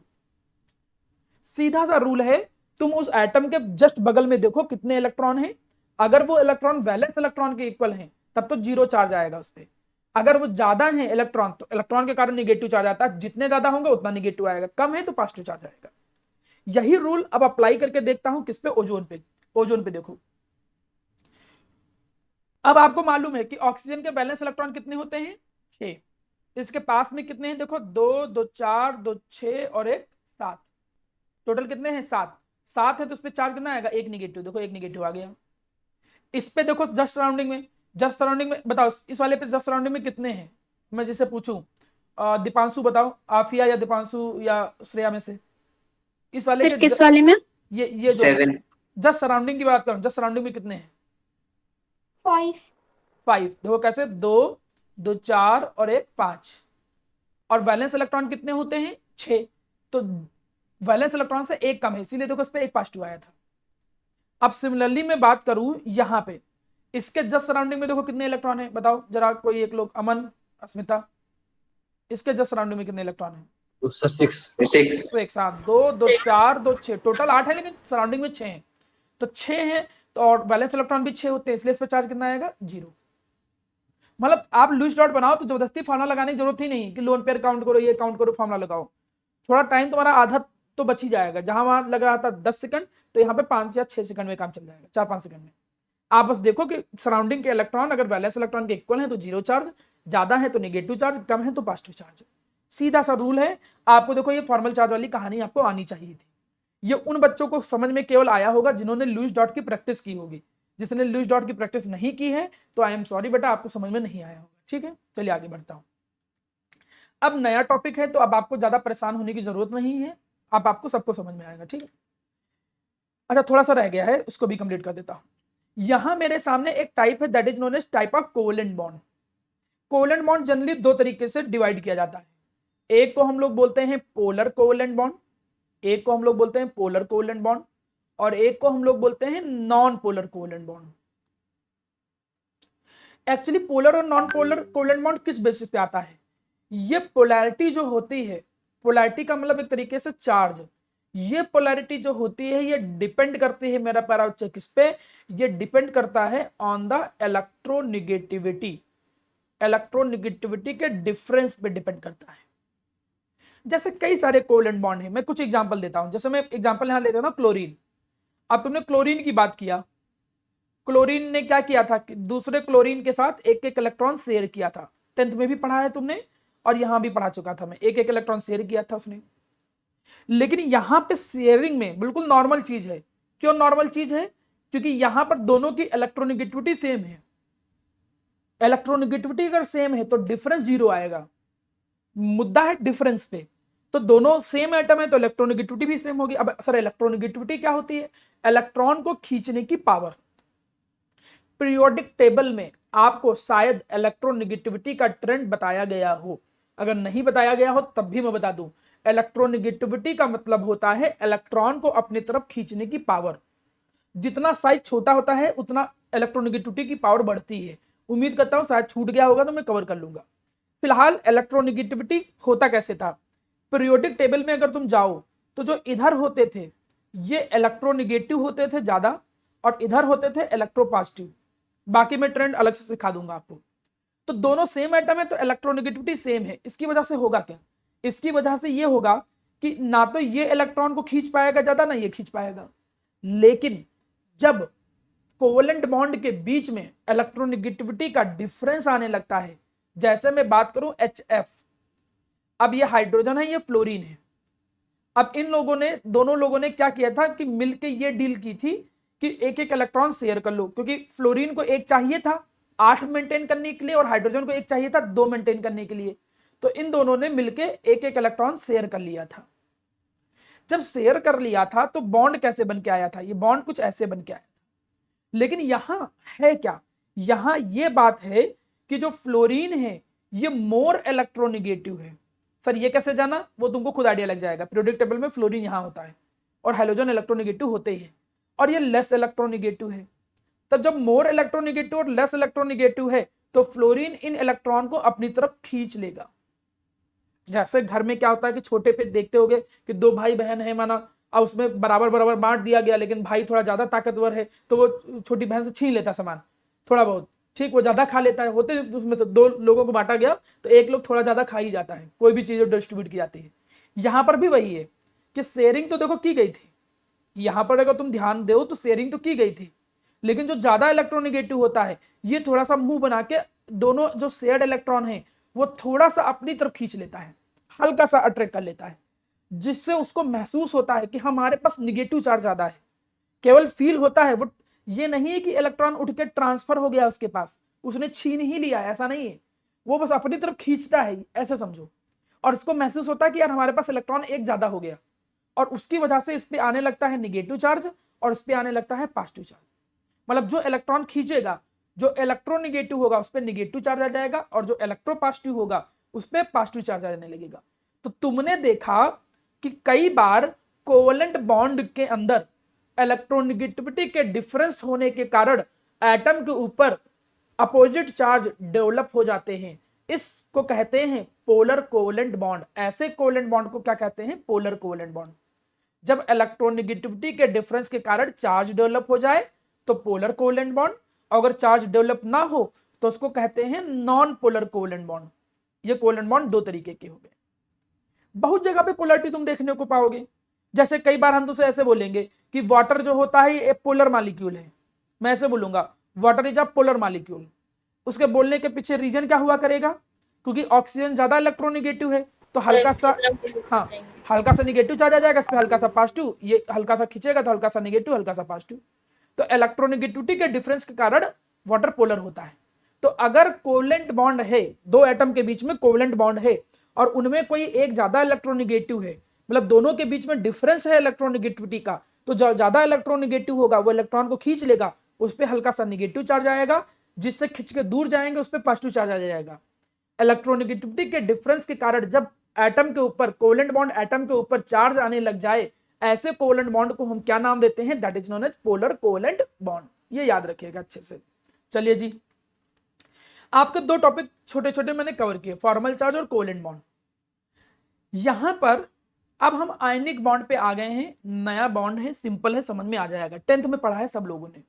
सीधा सा रूल है, तुम उस एटम के जस्ट बगल में देखो कितने इलेक्ट्रॉन हैं, अगर वो इलेक्ट्रॉन वैलेंस इलेक्ट्रॉन के इक्वल हैं तब तो 0 चार्ज आएगा उस पर। अगर वो ज्यादा है इलेक्ट्रॉन तो इलेक्ट्रॉन के कारण निगेटिव चार्ज आता है, जितने ज्यादा होंगे उतना निगेटिव आएगा, कम है तो पॉजिटिव चार्ज आएगा। यही रूल अब अप्लाई करके देखता हूं किस पे? ओजोन पे। ओजोन पे देखो, अब आपको मालूम है कि ऑक्सीजन के वैलेंस इलेक्ट्रॉन कितने होते हैं? 6। इसके पास में कितने हैं? देखो 2 2 4 2 6 और 1 7, टोटल कितने हैं? 7। 7 है तो उस पर चार्ज कितना आएगा? एक निगेटिव, देखो एक निगेटिव आ गया। इस पे देखो जस्ट सराउंडिंग में, जस्ट सराउंडिंग में बताओ इस वाले पे जस्ट सराउंडिंग में कितने हैं? मैं जिसे पूछूं, दीपांशु बताओ, आफिया या दीपांशु या श्रेया में से, इस वाले सर के किस वाले में? ये 7 जस्ट सराउंडिंग की बात करूं, जस्ट सराउंडिंग में कितने हैं? 5। 5। देखो कैसे, 2 2 4 और 1 5, और वैलेंस इलेक्ट्रॉन कितने होते हैं? 6, तो वैलेंस इलेक्ट्रॉन से एक कम है, इसीलिए देखो इस पे एक पॉजिटिव आया था। अब सिमिलरली मैं बात करूं यहां पे, इसके जस्ट सराउंडिंग में देखो कितने इलेक्ट्रॉन है? बताओ जरा कोई एक लोग, अमन, अस्मिता, इसके जस्ट सराउंडिंग में कितने इलेक्ट्रॉन है? सर 6 तो एक साथ 2 2 4 2 6, टोटल 8 है लेकिन सराउंडिंग में 6 है, तो 6 है तो, और वैलेंस इलेक्ट्रॉन भी 6 होते हैं, इसलिए इस पर चार्ज कितना आएगा? 0। मतलब आप लूज डॉट बनाओ तो जबरदस्ती फार्मूला लगाने की जरूरत ही नहीं कि लोन पेयर काउंट करो, ये काउंट करो, फार्मूला लगाओ, थोड़ा टाइम तुम्हारा आधा तो बच ही जाएगा। जहां वहां लग रहा था 10 सेकंड, तो यहाँ पे 5 या 6 सेकंड में काम चल जाएगा, 4-5 सेकंड में। आप बस देखो कि सराउंडिंग के इलेक्ट्रॉन अगर वैलेंस इलेक्ट्रॉन के इक्वल है तो 0 चार्ज, ज्यादा है तो नेगेटिव चार्ज, कम है तो पॉजिटिव चार्ज। सीधा सा रूल है। आपको देखो ये फॉर्मल चार्ज वाली कहानी आपको आनी चाहिए थी। ये उन बच्चों को समझ में केवल आया होगा जिन्होंने लूज डॉट की प्रैक्टिस की होगी, जिसने लूज डॉट की प्रैक्टिस नहीं की है तो आई एम सॉरी बेटा, आपको समझ में नहीं आया होगा। ठीक है, चलिए आगे बढ़ता हूं। अब नया टॉपिक है तो अब आपको ज्यादा परेशान होने की जरूरत नहीं है, अब आपको सबको समझ में आएगा। ठीक है, अच्छा थोड़ा सा रह गया है, उसको भी कंप्लीट कर देता हूं। यहां मेरे सामने एक टाइप है that is known as type of covalent bond. Covalent bond generally दो तरीके से डिवाइड किया जाता है। एक को हम लोग बोलते हैं पोलर कोवेलेंट बॉन्ड, एक को हम लोग बोलते हैं पोलर कोवेलेंट बॉन्ड, और एक को हम लोग बोलते हैं non polar covalent bond. Actually polar और नॉन पोलर कोवेलेंट बॉन्ड किस बेसिस पे आता है? ये पोलैरिटी जो होती है, पोलैरिटी का मतलब एक तरीके से चार्ज, ये पोलैरिटी जो होती है ये डिपेंड करती है मेरा प्यारा बच्चा किस पे? ये डिपेंड करता है ऑन द इलेक्ट्रोनेगेटिविटी, इलेक्ट्रोनेगेटिविटी के डिफरेंस पे डिपेंड करता है। जैसे कई सारे कोवेलेंट बॉन्ड है, मैं कुछ एग्जांपल देता हूं। जैसे मैं एग्जांपल यहां लेता हूं क्लोरीन। अब तुमने क्लोरीन की बात किया, क्लोरीन ने क्या किया था कि दूसरे क्लोरीन के साथ एक एक इलेक्ट्रॉन शेयर किया था। 10th में भी पढ़ा है तुमने और यहां भी पढ़ा चुका था मैं, एक एक इलेक्ट्रॉन शेयर किया था उसने। लेकिन यहां पे शेयरिंग में बिल्कुल नॉर्मल चीज है। क्यों नॉर्मल चीज है? क्योंकि यहां पर दोनों की इलेक्ट्रोनेगेटिविटी सेम है। इलेक्ट्रोनेगेटिविटी अगर सेम है तो डिफरेंस 0 आएगा। मुद्दा है डिफरेंस पे, तो दोनों सेम एटम है तो इलेक्ट्रोनेगेटिविटी भी सेम होगी। अब सर इलेक्ट्रोनेगेटिविटी क्या होती है? इलेक्ट्रॉन को खींचने की पावर। पीरियोडिक टेबल में आपको शायद इलेक्ट्रोनेगेटिविटी का ट्रेंड बताया गया हो, अगर नहीं बताया गया हो तब भी मैं बता दूं, इलेक्ट्रोनेगेटिविटी का मतलब होता है इलेक्ट्रॉन को अपनी तरफ खींचने की पावर। जितना साइज छोटा होता है उतना इलेक्ट्रोनेगेटिविटी की पावर बढ़ती है। उम्मीद करता हूं शायद छूट गया होगा तो मैं कवर कर लूंगा। फिलहाल इलेक्ट्रोनेगेटिविटी होता कैसे था? पीरियोडिक टेबल में अगर तुम जाओ तो जो इधर होते थे ये इलेक्ट्रोनेगेटिव होते थे ज्यादा, और इधर होते थे इलेक्ट्रोपॉजिटिव। बाकी मैं ट्रेंड अलग से सिखा दूंगा आपको। तो दोनों सेम एटम है तो इलेक्ट्रोनेगेटिविटी सेम है। इसकी वजह से होगा क्या? इसकी वजह से ये होगा कि ना तो ये इलेक्ट्रॉन को खींच पाएगा ज्यादा, ना ये खींच पाएगा। लेकिन जब कोवेलेंट बॉन्ड के बीच में इलेक्ट्रोनेगेटिविटी का डिफरेंस आने लगता है, जैसे मैं बात करूं HF, अब ये हाइड्रोजन है, ये फ्लोरीन है। अब इन लोगों ने, दोनों लोगों ने क्या किया था कि मिलके ये डील की थी कि एक एक इलेक्ट्रॉन शेयर कर लो, क्योंकि फ्लोरीन को एक चाहिए था 8 मेंटेन करने के लिए और हाइड्रोजन को एक चाहिए था 2 मेंटेन करने के लिए, तो इन दोनों ने मिलके एक एक इलेक्ट्रॉन शेयर कर लिया था। जब शेयर कर लिया था तो बॉन्ड कैसे बन के आया था, ये बॉन्ड कुछ ऐसे बन के आया था। लेकिन यहां है क्या, यहां ये बात है कि जो फ्लोरीन है ये मोर इलेक्ट्रोनिगेटिव है। सर ये कैसे जाना, वो तुमको खुद आइडिया लग जाएगा। पीरियोडिक टेबल में फ्लोरीन यहां होता है और हाइड्रोजन इलेक्ट्रोनिगेटिव होते ही है, और ये लेस इलेक्ट्रोनिगेटिव है। तब जब मोर इलेक्ट्रोनिगेटिव और लेस इलेक्ट्रोनिगेटिव है तो फ्लोरीन इन इलेक्ट्रॉन को अपनी तरफ खींच लेगा। जैसे घर में क्या होता है कि छोटे पे देखते होगे कि 2 भाई बहन है माना, और उसमें बराबर बराबर बांट दिया गया, लेकिन भाई थोड़ा ज्यादा ताकतवर है तो वो छोटी बहन से छीन लेता सामान थोड़ा बहुत, ठीक, वो ज्यादा खा लेता है। होते उसमें से 2 लोगों को बांटा गया तो एक लोग थोड़ा ज्यादा खा ही जाता है, कोई भी चीज डिस्ट्रीब्यूट की जाती है। यहां पर भी वही है कि शेयरिंग तो देखो की गई थी, यहां पर अगर तुम ध्यान दो तो शेयरिंग तो की गई थी, लेकिन जो ज्यादा इलेक्ट्रोनिगेटिव होता है ये थोड़ा सा मुंह बना के दोनों जो शेयर्ड इलेक्ट्रॉन है वो थोड़ा सा अपनी तरफ खींच लेता है, हल्का सा अट्रैक्ट कर लेता है, जिससे उसको महसूस होता है कि हमारे पास निगेटिव चार्ज ज्यादा है। केवल फील होता है, वो ये नहीं है कि इलेक्ट्रॉन उठ के ट्रांसफर हो गया उसके पास, उसने छीन ही लिया, ऐसा नहीं है, वो बस अपनी तरफ खींचता है, ऐसे समझो। और इसको महसूस होता है कि यार हमारे पास इलेक्ट्रॉन एक ज्यादा हो गया, और उसकी वजह से इस पे आने लगता है निगेटिव चार्ज और इस पे आने लगता है पॉजिटिव चार्ज। मतलब जो इलेक्ट्रॉन खींचेगा, जो इलेक्ट्रोनिगेटिव होगा उस पर निगेटिव चार्ज आ जाएगा, और जो इलेक्ट्रोपॉजिटिव होगा उस पर पॉजिटिव चार्ज आने लगेगा। तो तुमने देखा कि कई बार कोवलेंट बॉन्ड के अंदर इलेक्ट्रोनिगेटिविटी के डिफरेंस होने के कारण एटम के ऊपर अपोजिट चार्ज डेवलप हो जाते हैं। इसको कहते हैं पोलर कोवलेंट बॉन्ड। ऐसे कोवलेंट बॉन्ड को क्या कहते हैं, पोलर कोवलेंट बॉन्ड। जब इलेक्ट्रोनिगेटिविटी के डिफरेंस के कारण चार्ज डेवलप हो जाए तो पोलर कोवलेंट बॉन्ड, अगर चार्ज डेवलप ना हो तो उसको कहते हैं नॉन पोलर कोवलेंट बॉन्ड। ये कोवलेंट बॉन्ड 2 तरीके के हो गए। बहुत जगह पे पोलरिटी तुम देखने को पाओगे, जैसे कई बार हम तुमसे ऐसे बोलेंगे कि वाटर जो होता है ये पोलर मॉलिक्यूल है, मैं ऐसे बोलूंगा water is a polar molecule. उसके बोलने के पीछे रीजन क्या हुआ करेगा, क्योंकि ऑक्सीजन ज्यादा इलेक्ट्रोनिगेटिव है तो हल्का सा, हाँ, हल्का सा निगेटिव चार्ज आ जाएगा, इस पे हल्का सा पॉजिटिव, ये हल्का सा खींचेगा तो हल्का सा निगेटिव, हल्का सा पॉजिटिव। तो इलेक्ट्रोनिगेटिविटी के डिफरेंस के कारण वाटर पोलर होता है। तो अगर कोवलेंट बॉन्ड है, 2 एटम के बीच में कोवलेंट बॉन्ड है और उनमें कोई एक ज्यादा इलेक्ट्रोनिगेटिव है, मतलब दोनों के बीच में डिफरेंस है इलेक्ट्रोनिगेटिविटी का, तो जो ज्यादा इलेक्ट्रोनिगेटिव होगा वो इलेक्ट्रॉन को खींच लेगा, उस पर हल्का सा निगेटिव चार्ज आएगा, जिससे खींच के दूर जाएंगे उस पर पॉजिटिव चार्ज आ जाएगा। इलेक्ट्रोनिगेटिविटी के डिफरेंस के कारण जब एटम के ऊपर कोवलेंट बॉन्ड एटम के ऊपर चार्ज आने लग जाए, ऐसे कोवलेंट बॉन्ड को हम क्या नाम देते हैं, that is known as polar covalent bond. ये याद रखिएगा अच्छे से। चलिए जी, आपके 2 टॉपिक छोटे छोटे मैंने कवर किए, फॉर्मल चार्ज और कोवलेंट बॉन्ड। यहां पर अब हम आयनिक बॉन्ड पे आ गए हैं। नया बॉन्ड है, सिंपल है, समझ में आ जाएगा, 10th में पढ़ा है सब लोगों ने।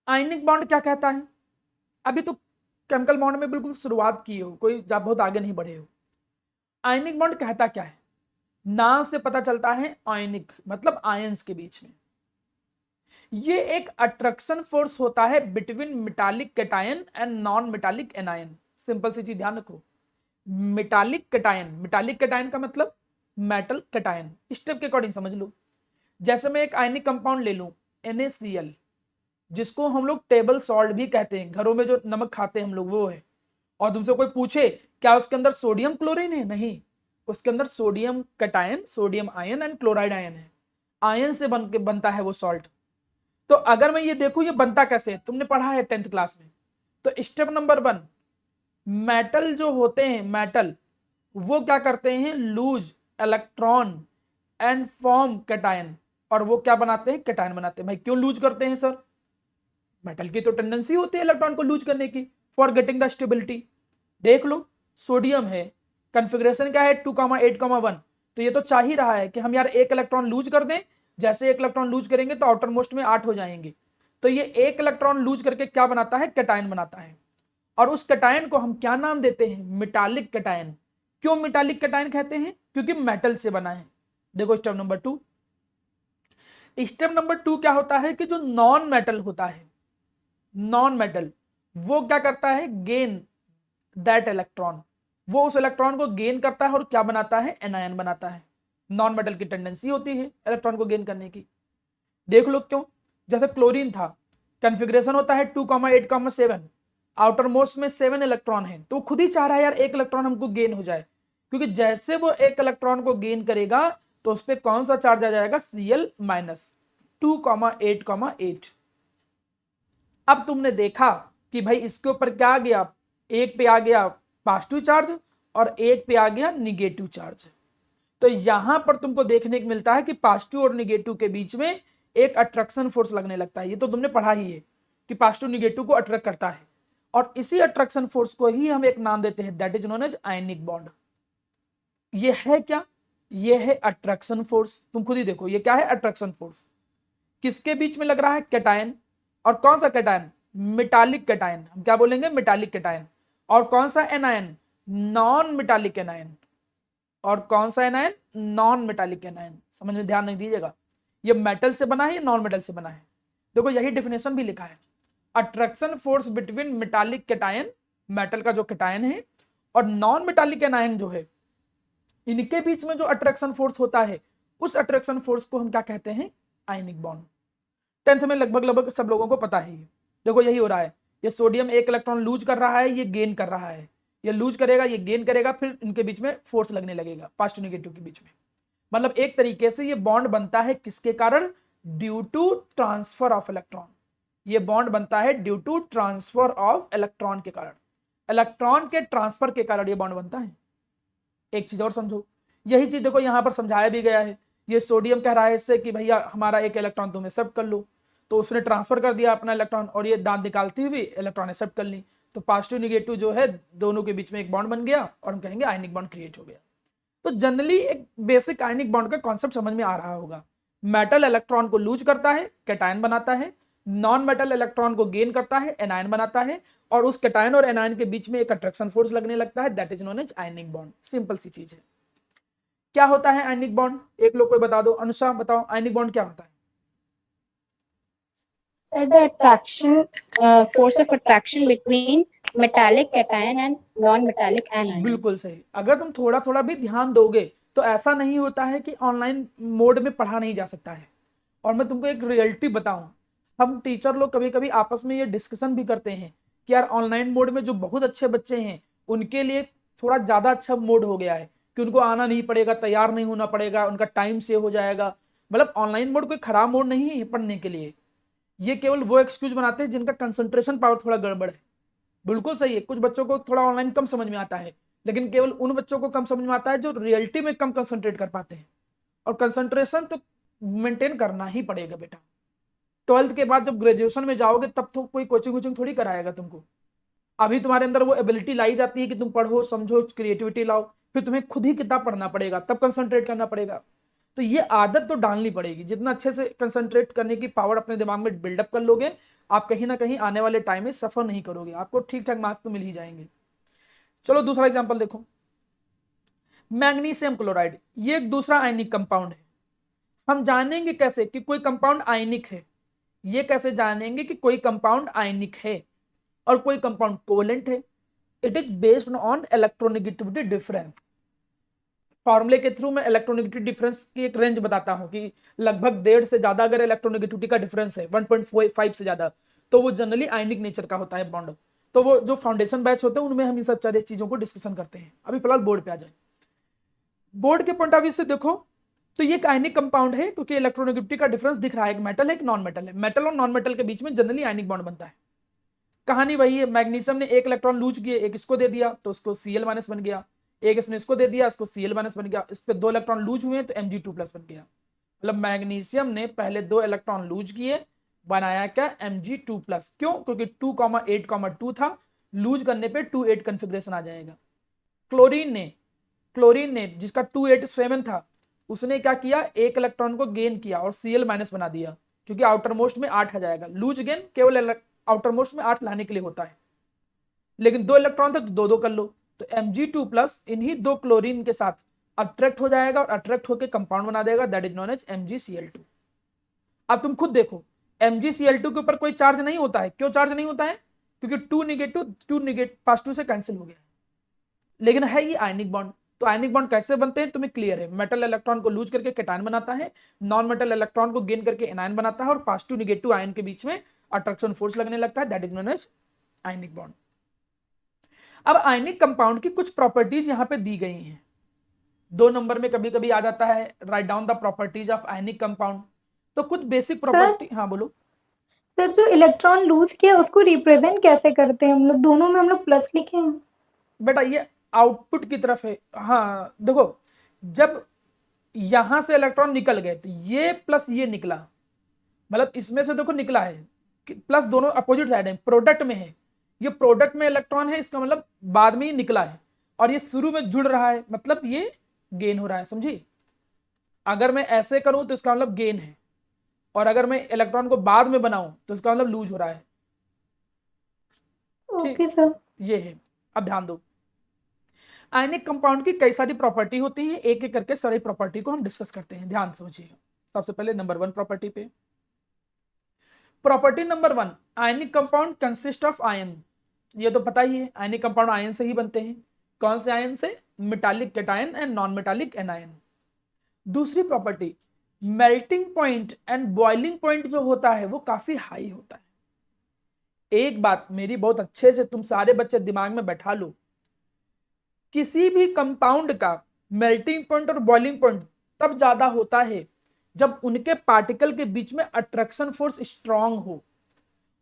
आयनिक बॉन्ड क्या कहता है, अभी तो केमिकल बॉन्ड में बिल्कुल शुरुआत की हो, कोई बहुत आगे नहीं बढ़े हो। आयनिक बॉन्ड कहता क्या है, नाम से पता चलता है आयनिक मतलब आयंस के बीच में। ये एक अट्रैक्शन फोर्स होता है between metallic cation and non metallic anion. Simple सी चीज ध्यान रखो, मेटालिक कैटायन का मतलब मेटल कैटायन। स्टेप के अकॉर्डिंग समझ लो। जैसे मैं एक आयनिक कंपाउंड ले लूं NaCl, जिसको हम लोग टेबल सॉल्ट भी कहते हैं, घरों में जो नमक खाते हैं हम लोग वो है, और तुमसे कोई पूछे क्या उसके अंदर सोडियम क्लोरीन है, नहीं, उसके अंदर sodium cation, sodium ion and chloride ion है, आयन से बनता है वो सॉल्ट। तो अगर मैं ये देखूं ये बनता कैसे है, तुमने पढ़ा है 10th क्लास में। तो स्टेप नंबर 1, मेटल जो होते हैं, मेटल वो क्या करते हैं, loose electron and form cation, और वो क्या बनाते हैं, कैटायन बनाते हैं। भाई क्यों लूज करते हैं सर, मेटल की तो टेंडेंसी होती है इलेक्ट्रॉन को लूज करने की, फॉर गेटिंग द स्टेबिलिटी। देख लो सोडियम है, कॉन्फ़िगरेशन क्या है 2,8,1, तो ये तो चाह ही रहा है कि हम यार 1 इलेक्ट्रॉन लूज कर दें, जैसे 1 इलेक्ट्रॉन लूज करेंगे तो आउटर मोस्ट में 8 हो जाएंगे। तो ये 1 इलेक्ट्रॉन लूज करके क्या बनाता है, कैटायन बनाता है, और उस कैटायन को हम क्या नाम देते हैं, मेटालिक कैटायन। क्यों मेटालिक कैटायन कहते हैं, क्योंकि मेटल से बना है। देखो स्टेप नंबर 2, स्टेप नंबर 2 क्या होता है कि जो नॉन मेटल होता है, नॉन मेटल वो क्या करता है, गेन दैट इलेक्ट्रॉन, वो उस इलेक्ट्रॉन को गेन करता है और क्या बनाता है, एनायन बनाता है। नॉन मेटल की टेंडेंसी होती है इलेक्ट्रॉन को गेन करने की। देख लो क्यों, जैसे क्लोरीन था, कॉन्फ़िगरेशन होता है 2,8,7, आउटर मोस्ट में 7 इलेक्ट्रॉन है, तो खुद ही चाह रहा है यार एक इलेक्ट्रॉन हमको गेन हो जाए, क्योंकि जैसे वो एक इलेक्ट्रॉन को गेन करेगा तो उस पर कौन सा चार्ज आ जाएगा, Cl माइनस 2,8,8। अब तुमने देखा कि भाई इसके ऊपर क्या आ गया, एक पे आ गया पॉजिटिव चार्ज और एक पे आ गया निगेटिव चार्ज। तो यहां पर तुमको देखने को मिलता है कि पॉजिटिव और निगेटिव के बीच में एक अट्रैक्शन फोर्स लगने लगता है। ये तो तुमने पढ़ा ही है कि पॉजिटिव निगेटिव को अट्रैक्ट करता है, और इसी अट्रैक्शन फोर्स को ही हम एक नाम देते हैं, that is known as ionic bond. ये है क्या, ये है अट्रैक्शन फोर्स। तुम खुद ही देखो ये क्या है, अट्रैक्शन फोर्स। किसके बीच में लग रहा है, कैटायन। और कौन सा कैटायन, मेटालिक कैटायन, हम क्या बोलेंगे, मेटालिक कैटायन। और कौन सा एनायन, नॉन मेटालिक एनायन। और कौन सा एनायन, नॉन मेटालिक एनायन। समझ में ध्यान नहीं दीजिएगा, ये मेटल से बना है या नॉन मेटल से बना है। देखो यही डिफिनेशन भी लिखा है, attraction force between metallic cation, metal का जो कैटायन है, और नॉन मेटालिक एनायन जो है, इनके बीच में जो अट्रैक्शन फोर्स होता है, उस अट्रैक्शन फोर्स को हम क्या कहते हैं, आयनिक बॉन्ड। 10th में लगभग सब लोगों को पता ही है। देखो यही हो रहा है, ये सोडियम एक इलेक्ट्रॉन लूज कर रहा है, ये गेन कर रहा है, ये लूज करेगा, ये गेन करेगा, फिर इनके बीच में फोर्स लगने लगेगा पॉजिटिव निगेटिव के बीच में। मतलब एक तरीके से ये बॉन्ड बनता है किसके कारण, due to transfer of electron. ये बॉन्ड बनता है due to transfer of electron के कारण, इलेक्ट्रॉन के ट्रांसफर के कारण ये बॉन्ड बनता है। एक चीज और समझो, यही चीज देखो यहां पर समझाया भी गया है। ये सोडियम कह रहा है इससे कि भैया हमारा एक इलेक्ट्रॉन तुम एक्सेप्ट कर लो, तो उसने ट्रांसफर कर दिया अपना इलेक्ट्रॉन, और ये दांत निकालती हुई इलेक्ट्रॉन एक्सेप्ट कर ली, तो पॉजिटिव निगेटिव जो है दोनों के बीच में एक बॉन्ड बन गया, और हम कहेंगे आयनिक बॉन्ड क्रिएट हो गया। तो जनरली एक बेसिक आयनिक बॉन्ड का कॉन्सेप्ट समझ में आ रहा होगा। मेटल इलेक्ट्रॉन को लूज करता है, कैटायन बनाता है, नॉन मेटल इलेक्ट्रॉन को गेन करता है, एनायन बनाता है, और उस कैटायन और एनायन के बीच में एक अट्रैक्शन फोर्स लगने लगता है, that is known as ionic bond. Simple सी चीज है। क्या होता है आयनिक बॉन्ड, एक लोग कोई बता दो, अनुषा बताओ आयनिक बॉन्ड क्या होता है। Sir, the attraction, force of attraction between metallic cation and non-metallic anion. बिल्कुल सही। अगर तुम थोड़ा थोड़ा भी ध्यान दोगे तो ऐसा नहीं होता है कि ऑनलाइन मोड में पढ़ा नहीं जा सकता है। और मैं तुमको एक रियलिटी बताऊं, हम टीचर लोग कभी कभी आपस में ये डिस्कशन भी करते हैं कि यार ऑनलाइन मोड में जो बहुत अच्छे बच्चे हैं उनके लिए थोड़ा ज्यादा अच्छा मोड हो गया है कि उनको आना नहीं पड़ेगा, तैयार नहीं होना पड़ेगा, उनका टाइम सेव हो जाएगा। मतलब ऑनलाइन मोड कोई खराब मोड नहीं है पढ़ने के लिए, ये केवल वो एक्सक्यूज बनाते हैं जिनका कंसंट्रेशन पावर थोड़ा गड़बड़ है। बिल्कुल सही है, कुछ बच्चों को थोड़ा ऑनलाइन कम समझ में आता है, लेकिन केवल उन बच्चों को कम समझ में आता है जो रियलिटी में कम कंसंट्रेट कर पाते हैं। और कंसंट्रेशन तो मेंटेन करना ही पड़ेगा बेटा। 12th के बाद जब ग्रेजुएशन में जाओगे तब तो कोई कोचिंग वोचिंग थोड़ी कराएगा तुमको। अभी तुम्हारे अंदर वो एबिलिटी लाई जाती है कि तुम पढ़ो, समझो, क्रिएटिविटी लाओ, फिर तुम्हें खुद ही किताब पढ़ना पड़ेगा, तब कंसंट्रेट करना पड़ेगा। तो ये आदत तो डालनी पड़ेगी। जितना अच्छे से कंसंट्रेट करने की पावर अपने दिमाग में बिल्डअप कर लोगे, आप कहीं ना कहीं आने वाले टाइम में सफर नहीं करोगे, आपको ठीक ठाक मार्क्स तो मिल ही जाएंगे। चलो दूसरा एग्जांपल देखो, मैग्नीशियम क्लोराइड, ये एक दूसरा आयनिक कंपाउंड है। हम जानेंगे कैसे कि कोई कंपाउंड आयनिक है, ये कैसे जानेंगे कि कोई कंपाउंड आयनिक है और कोई कंपाउंड कोवेलेंट है। It is based on electronegativity difference. फॉर्मूले के थ्रू मैं इलेक्ट्रोनेगेटिविटी डिफरेंस की एक रेंज बताता हूं कि लगभग 1.5 से ज्यादा अगर इलेक्ट्रोनेगेटिविटी का डिफरेंस है, 1.5 से ज्यादा, तो वो जनरली आयनिक नेचर का होता है बॉन्ड। तो वो जो फाउंडेशन बैच होते हैं उनमें हम इन सब सारी चीजों को डिस्कशन करते हैं। अभी फिलहाल बोर्ड पे आ जाए। बोर्ड के पॉइंट ऑफ व्यू से देखो तो ये एक आयनिक कंपाउंड है, क्योंकि इलेक्ट्रोनेगेटिविटी का डिफरेंस दिख रहा है, एक मेटल है, एक नॉन मेटल है। मेटल और नॉन मेटल के बीच में जनरली आयनिक बॉन्ड बनता है। कहानी वही है, मैग्नीशियम ने एक इलेक्ट्रॉन लूज किए, एक इसको दे दिया तो उसको Cl- बन गया, एक इसने इसको दे दिया, इसको Cl- बन गया, इस पे 2 इलेक्ट्रॉन लूज हुए तो Mg2+ बन गया। मतलब मैग्नीशियम ने पहले 2 इलेक्ट्रॉन लूज किए, बनाया क्या, Mg2+। क्यों, क्योंकि 2,8,2 था, लूज करने पे 2,8 कॉन्फ़िगरेशन आ जाएगा। क्लोरीन ने जिसका 2,8,7 था, उसने क्या किया, एक इलेक्ट्रॉन को गेन किया और Cl- बना दिया, क्योंकि आउटर मोस्ट में 8 आ जाएगा। लूज गेन केवल आउटर मोस्ट में 8 लाने के लिए होता है, लेकिन 2 इलेक्ट्रॉन थे तो 2-2 कर लो। तो Mg2+ इन्हीं 2 क्लोरीन के साथ अट्रैक्ट हो जाएगा और अट्रैक्ट होकर कंपाउंड बना देगा, that is known as MgCl2। अब तुम खुद देखो, MgCl2 के ऊपर कोई चार्ज नहीं होता है। क्यों चार्ज नहीं होता है, क्योंकि 2 निगेटिव पॉजिटिव से कैंसिल हो गया है, लेकिन है ये आयनिक बॉन्ड। तो आयनिक बॉन्ड कैसे बनते हैं तुम्हें क्लियर है, मेटल इलेक्ट्रॉन को लूज करके कैटायन बनाता है, नॉन मेटल इलेक्ट्रॉन को गेन करके एनायन बनाता है, और पॉजिटिव नेगेटिव आयन के बीच में अट्रैक्शन फोर्स लगने लगता है, that is known as ionic bond. अब आयनिक कंपाउंड की कुछ प्रॉपर्टीज यहां पे दी गई हैं, 2 नंबर में कभी कभी आ जाता है, write down the properties of ionic compound. तो कुछ बेसिक प्रॉपर्टी, हाँ बोलो। सर जो इलेक्ट्रॉन लूज किया उसको रिप्रेजेंट कैसे करते हैं हम लोग? दोनों में हम लोग प्लस लिखे हैं। बेटा ये आउटपुट की तरफ है, हाँ देखो जब यहां से इलेक्ट्रॉन निकल गए तो ये प्लस ये निकला, मतलब इसमें से देखो निकला है प्लस, दोनों अपोजिट साइड है, प्रोडक्ट में है, ये प्रोडक्ट में इलेक्ट्रॉन है, इसका मतलब बाद में ही निकला है, और ये शुरू में जुड़ रहा है, मतलब ये गेन हो रहा है, समझी। अगर मैं ऐसे करूं तो इसका मतलब गेन है, और अगर मैं इलेक्ट्रॉन को बाद में बनाऊं तो इसका मतलब लूज हो रहा है। Okay sir. ये है, अब ध्यान दो, आयनिक कंपाउंड की कई सारी प्रॉपर्टी होती है, एक एक करके सारी प्रॉपर्टी को हम डिस्कस करते हैं, ध्यान समझिए। सबसे पहले नंबर 1 प्रॉपर्टी पे, property number 1, ionic compound consist of ion. ये तो पता ही है, आयनिक कंपाउंड आयन से ही बनते हैं। कौन से आयन से? Metallic cation and non metallic anion. दूसरी property, melting point and boiling point जो होता है वो काफी हाई होता है। एक बात मेरी बहुत अच्छे से तुम सारे बच्चे दिमाग में बैठा लो, किसी भी कंपाउंड का मेल्टिंग पॉइंट और बॉइलिंग पॉइंट तब ज्यादा होता है जब उनके पार्टिकल के बीच में अट्रैक्शन फोर्स स्ट्रांग हो।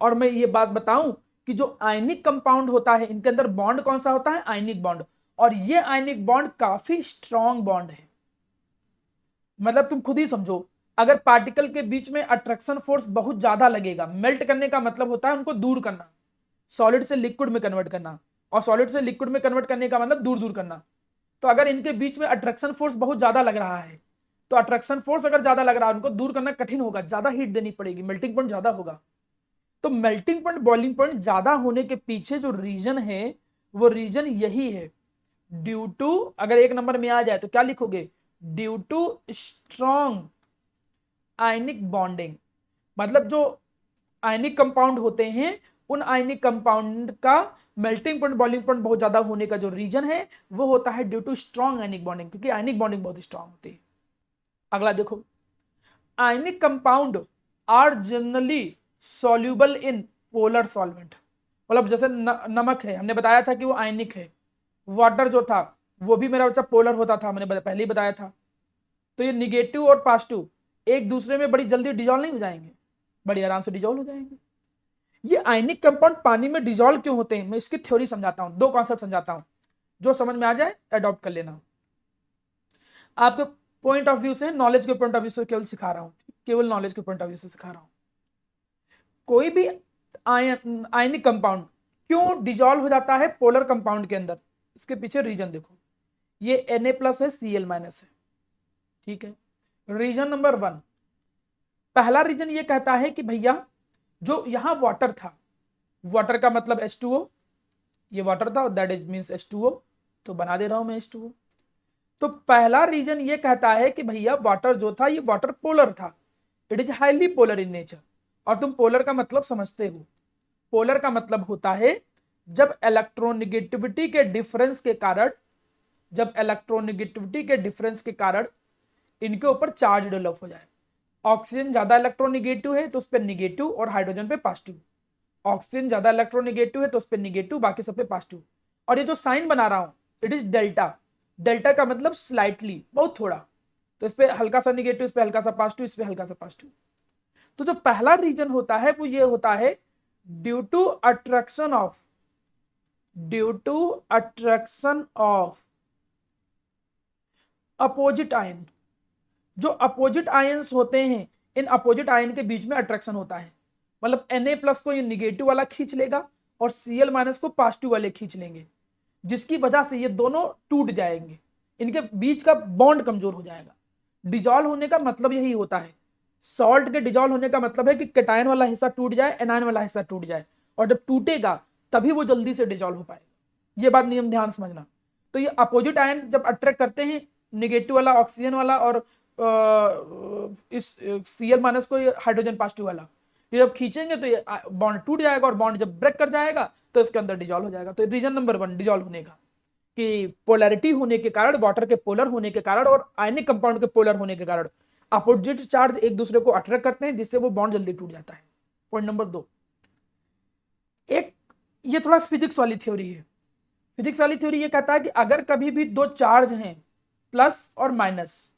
और मैं ये बात बताऊं कि जो आयनिक कंपाउंड होता है इनके अंदर बॉन्ड कौन सा होता है? आयनिक बॉन्ड, और ये आयनिक बॉन्ड काफी स्ट्रांग बॉन्ड है। मतलब तुम खुद ही समझो, अगर पार्टिकल के बीच में अट्रैक्शन फोर्स बहुत ज्यादा लगेगा, मेल्ट करने का मतलब होता है उनको दूर करना, सॉलिड से लिक्विड में कन्वर्ट करना, और सॉलिड से लिक्विड में कन्वर्ट करने का मतलब दूर दूर करना। तो अगर इनके बीच में अट्रैक्शन फोर्स बहुत ज्यादा लग रहा है, तो अट्रैक्शन फोर्स अगर ज्यादा लग रहा है उनको दूर करना कठिन होगा, ज्यादा हीट देनी पड़ेगी, मेल्टिंग पॉइंट ज्यादा होगा। तो मेल्टिंग पॉइंट बॉइलिंग पॉइंट ज्यादा होने के पीछे जो रीजन है वो रीजन यही है, ड्यू टू, अगर 1 नंबर में आ जाए तो क्या लिखोगे? Due to strong ionic bonding. मतलब जो आयनिक कंपाउंड होते हैं उन आयनिक कंपाउंड का मेल्टिंग पॉइंट बॉइलिंग पॉइंट बहुत ज्यादा होने का जो रीजन है वो होता है due to strong ionic bonding, क्योंकि आयनिक बॉन्डिंग बहुत स्ट्रॉन्ग होती है। अगला देखो, ionic compound are generally soluble in polar solvent. मतलब जैसे नमक है, हमने बताया था कि वो आयनिक है, वाटर जो था वो भी मेरा बच्चा पोलर होता था, मैंने पहले ही बताया था। तो ये निगेटिव और पॉजिटिव एक दूसरे में बड़ी जल्दी डिजॉल्व नहीं हो जाएंगे, बड़ी आराम से डिजॉल्व हो जाएंगे। ये आयनिक कंपाउंड पानी में डिजॉल्व क्यों होते हैं, मैं इसकी थ्योरी समझाता हूं, 2 कॉन्सेप्ट समझाता हूं, जो समझ में आ जाए अडॉप्ट कर लेना। आपके पॉइंट ऑफ व्यू से, नॉलेज के पॉइंट ऑफ व्यू से केवल सिखा रहा हूं, केवल नॉलेज के पॉइंट ऑफ व्यू से सिखा रहा हूं। कोई भी आयनिक कंपाउंड क्यों डिजॉल्व हो जाता है पोलर कंपाउंड के अंदर, इसके पीछे रीजन देखो। ये Na+ है, Cl- है, ठीक है। रीजन नंबर 1, पहला रीजन ये कहता है कि भैया जो यहां वाटर था, वाटर का मतलब H2O, ये वाटर था, दैट इज मींस H2O, तो बना दे रहा हूं मैं H2O। तो पहला रीजन ये कहता है कि भैया वाटर जो था ये वाटर पोलर था, it is highly polar in nature. और तुम पोलर का मतलब समझते हो, पोलर का मतलब होता है जब इलेक्ट्रोनेगेटिविटी के डिफरेंस के कारण, जब इलेक्ट्रोनेगेटिविटी के डिफरेंस के कारण इनके ऊपर चार्ज डेवलप हो जाए। ऑक्सीजन ज्यादा इलेक्ट्रोनेगेटिव है तो उस पर निगेटिव, और हाइड्रोजन पे पॉजिटिव। ऑक्सीजन ज्यादा इलेक्ट्रोनेगेटिव है तो उस पर निगेटिव, बाकी सब पे पॉजिटिव। और ये जो साइन बना रहा हूं इट इज डेल्टा, डेल्टा का मतलब स्लाइटली, बहुत थोड़ा, तो इस पे हल्का सा निगेटिव, इस पे हल्का सा पॉजिटिव, इस पे हल्का सा पॉजिटिव। तो जो पहला रीजन होता है वो ये होता है due to attraction of, due to attraction of opposite ion. जो अपोजिट आयंस होते हैं इन अपोजिट आयन के बीच में अट्रैक्शन होता है, मतलब Na+ को ये निगेटिव वाला खींच लेगा और Cl- को पॉजिटिव वाले खींच लेंगे, जिसकी वजह से ये दोनों टूट जाएंगे, इनके बीच का बॉन्ड कमजोर हो जाएगा। डिजॉल्व होने का मतलब यही होता है, सॉल्ट के डिजॉल्व होने का मतलब है कि कैटायन वाला हिस्सा टूट जाए, एनायन वाला हिस्सा टूट जाए, और जब टूटेगा तभी वो जल्दी से डिजॉल्व हो पाएगा। ये बात नियम ध्यान समझना। तो ये अपोजिट आयन जब अट्रैक्ट करते हैं, निगेटिव वाला ऑक्सीजन वाला और इस Cl- को हाइड्रोजन पॉजिटिव वाला, ये जब खींचेंगे तो ये बॉन्ड टूट जाएगा, और बॉन्ड जब ब्रेक कर जाएगा तो इसके अंदर डिजॉल्व हो जाएगा। तो रीजन नंबर 1 डिजॉल्व होने का। कि पोलैरिटी होने के कारण, वाटर के पोलर होने के कारण और आयनिक कंपाउंड के पोलर होने के कारण अपोजिट चार्ज एक दूसरे को अट्रैक्ट करते हैं, जिससे वो बॉन्ड जल्दी टूट जाता है। पॉइंट नंबर 2, एक ये थोड़ा फिजिक्स वाली थ्योरी है। फिजिक्स वाली थ्योरी ये कहता है कि अगर कभी भी दो चार्ज हैं प्लस और माइनस,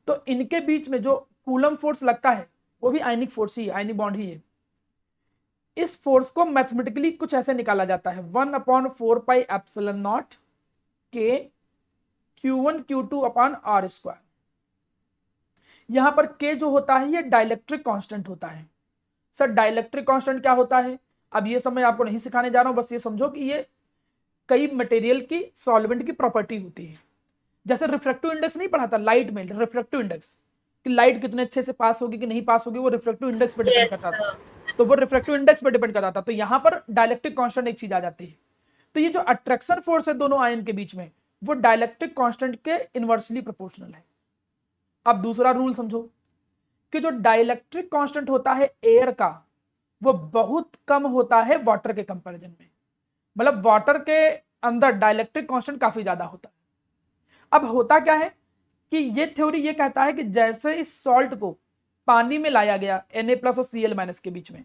तो इनके बीच में जो कूलम फोर्स लगता है वो भी आयनिक फोर्स ही है, आयनिक बॉन्ड ही है। इस फोर्स को मैथमेटिकली कुछ ऐसे निकाला जाता है 1/4πε0 के Q1 Q2 upon R square. यहां पर K जो होता है ये डाइलेक्ट्रिक कांस्टेंट होता है। सर डाइलेक्ट्रिक कांस्टेंट क्या होता है? अब ये सब मैं आपको नहीं सिखाने जा रहा हूं, बस ये समझो कि ये कई मटेरियल की सॉल्वेंट की प्रॉपर्टी होती है। जैसे रिफ्रैक्टिव इंडेक्स नहीं पढ़ा था लाइट में, रिफ्रैक्टिव इंडेक्स कि लाइट कितने अच्छे से पास होगी कि नहीं पास होगी, वो रिफ्रैक्टिव इंडेक्स पे डिपेंड करता था। तो वो रिफ्रैक्टिव इंडेक्स पे डिपेंड करता था। तो यहां पर डाइलेक्ट्रिक कांस्टेंट एक चीज आ जाती है। तो ये जो अट्रैक्शन फोर्स है दोनों आयन के बीच में, वो डाइलेक्ट्रिक कांस्टेंट के इनवर्सली प्रोपोर्शनल है। अब दूसरा रूल समझो कि जो डाइलेक्ट्रिक कांस्टेंट होता है एयर का, वो बहुत कम होता है वाटर के कंपैरिजन में। मतलब वाटर के अंदर डाइलेक्ट्रिक कांस्टेंट काफी ज्यादा होता है। अब होता क्या है कि ये थ्योरी ये कहता है कि जैसे इस सॉल्ट को पानी में लाया गया Na+ और Cl- के बीच में,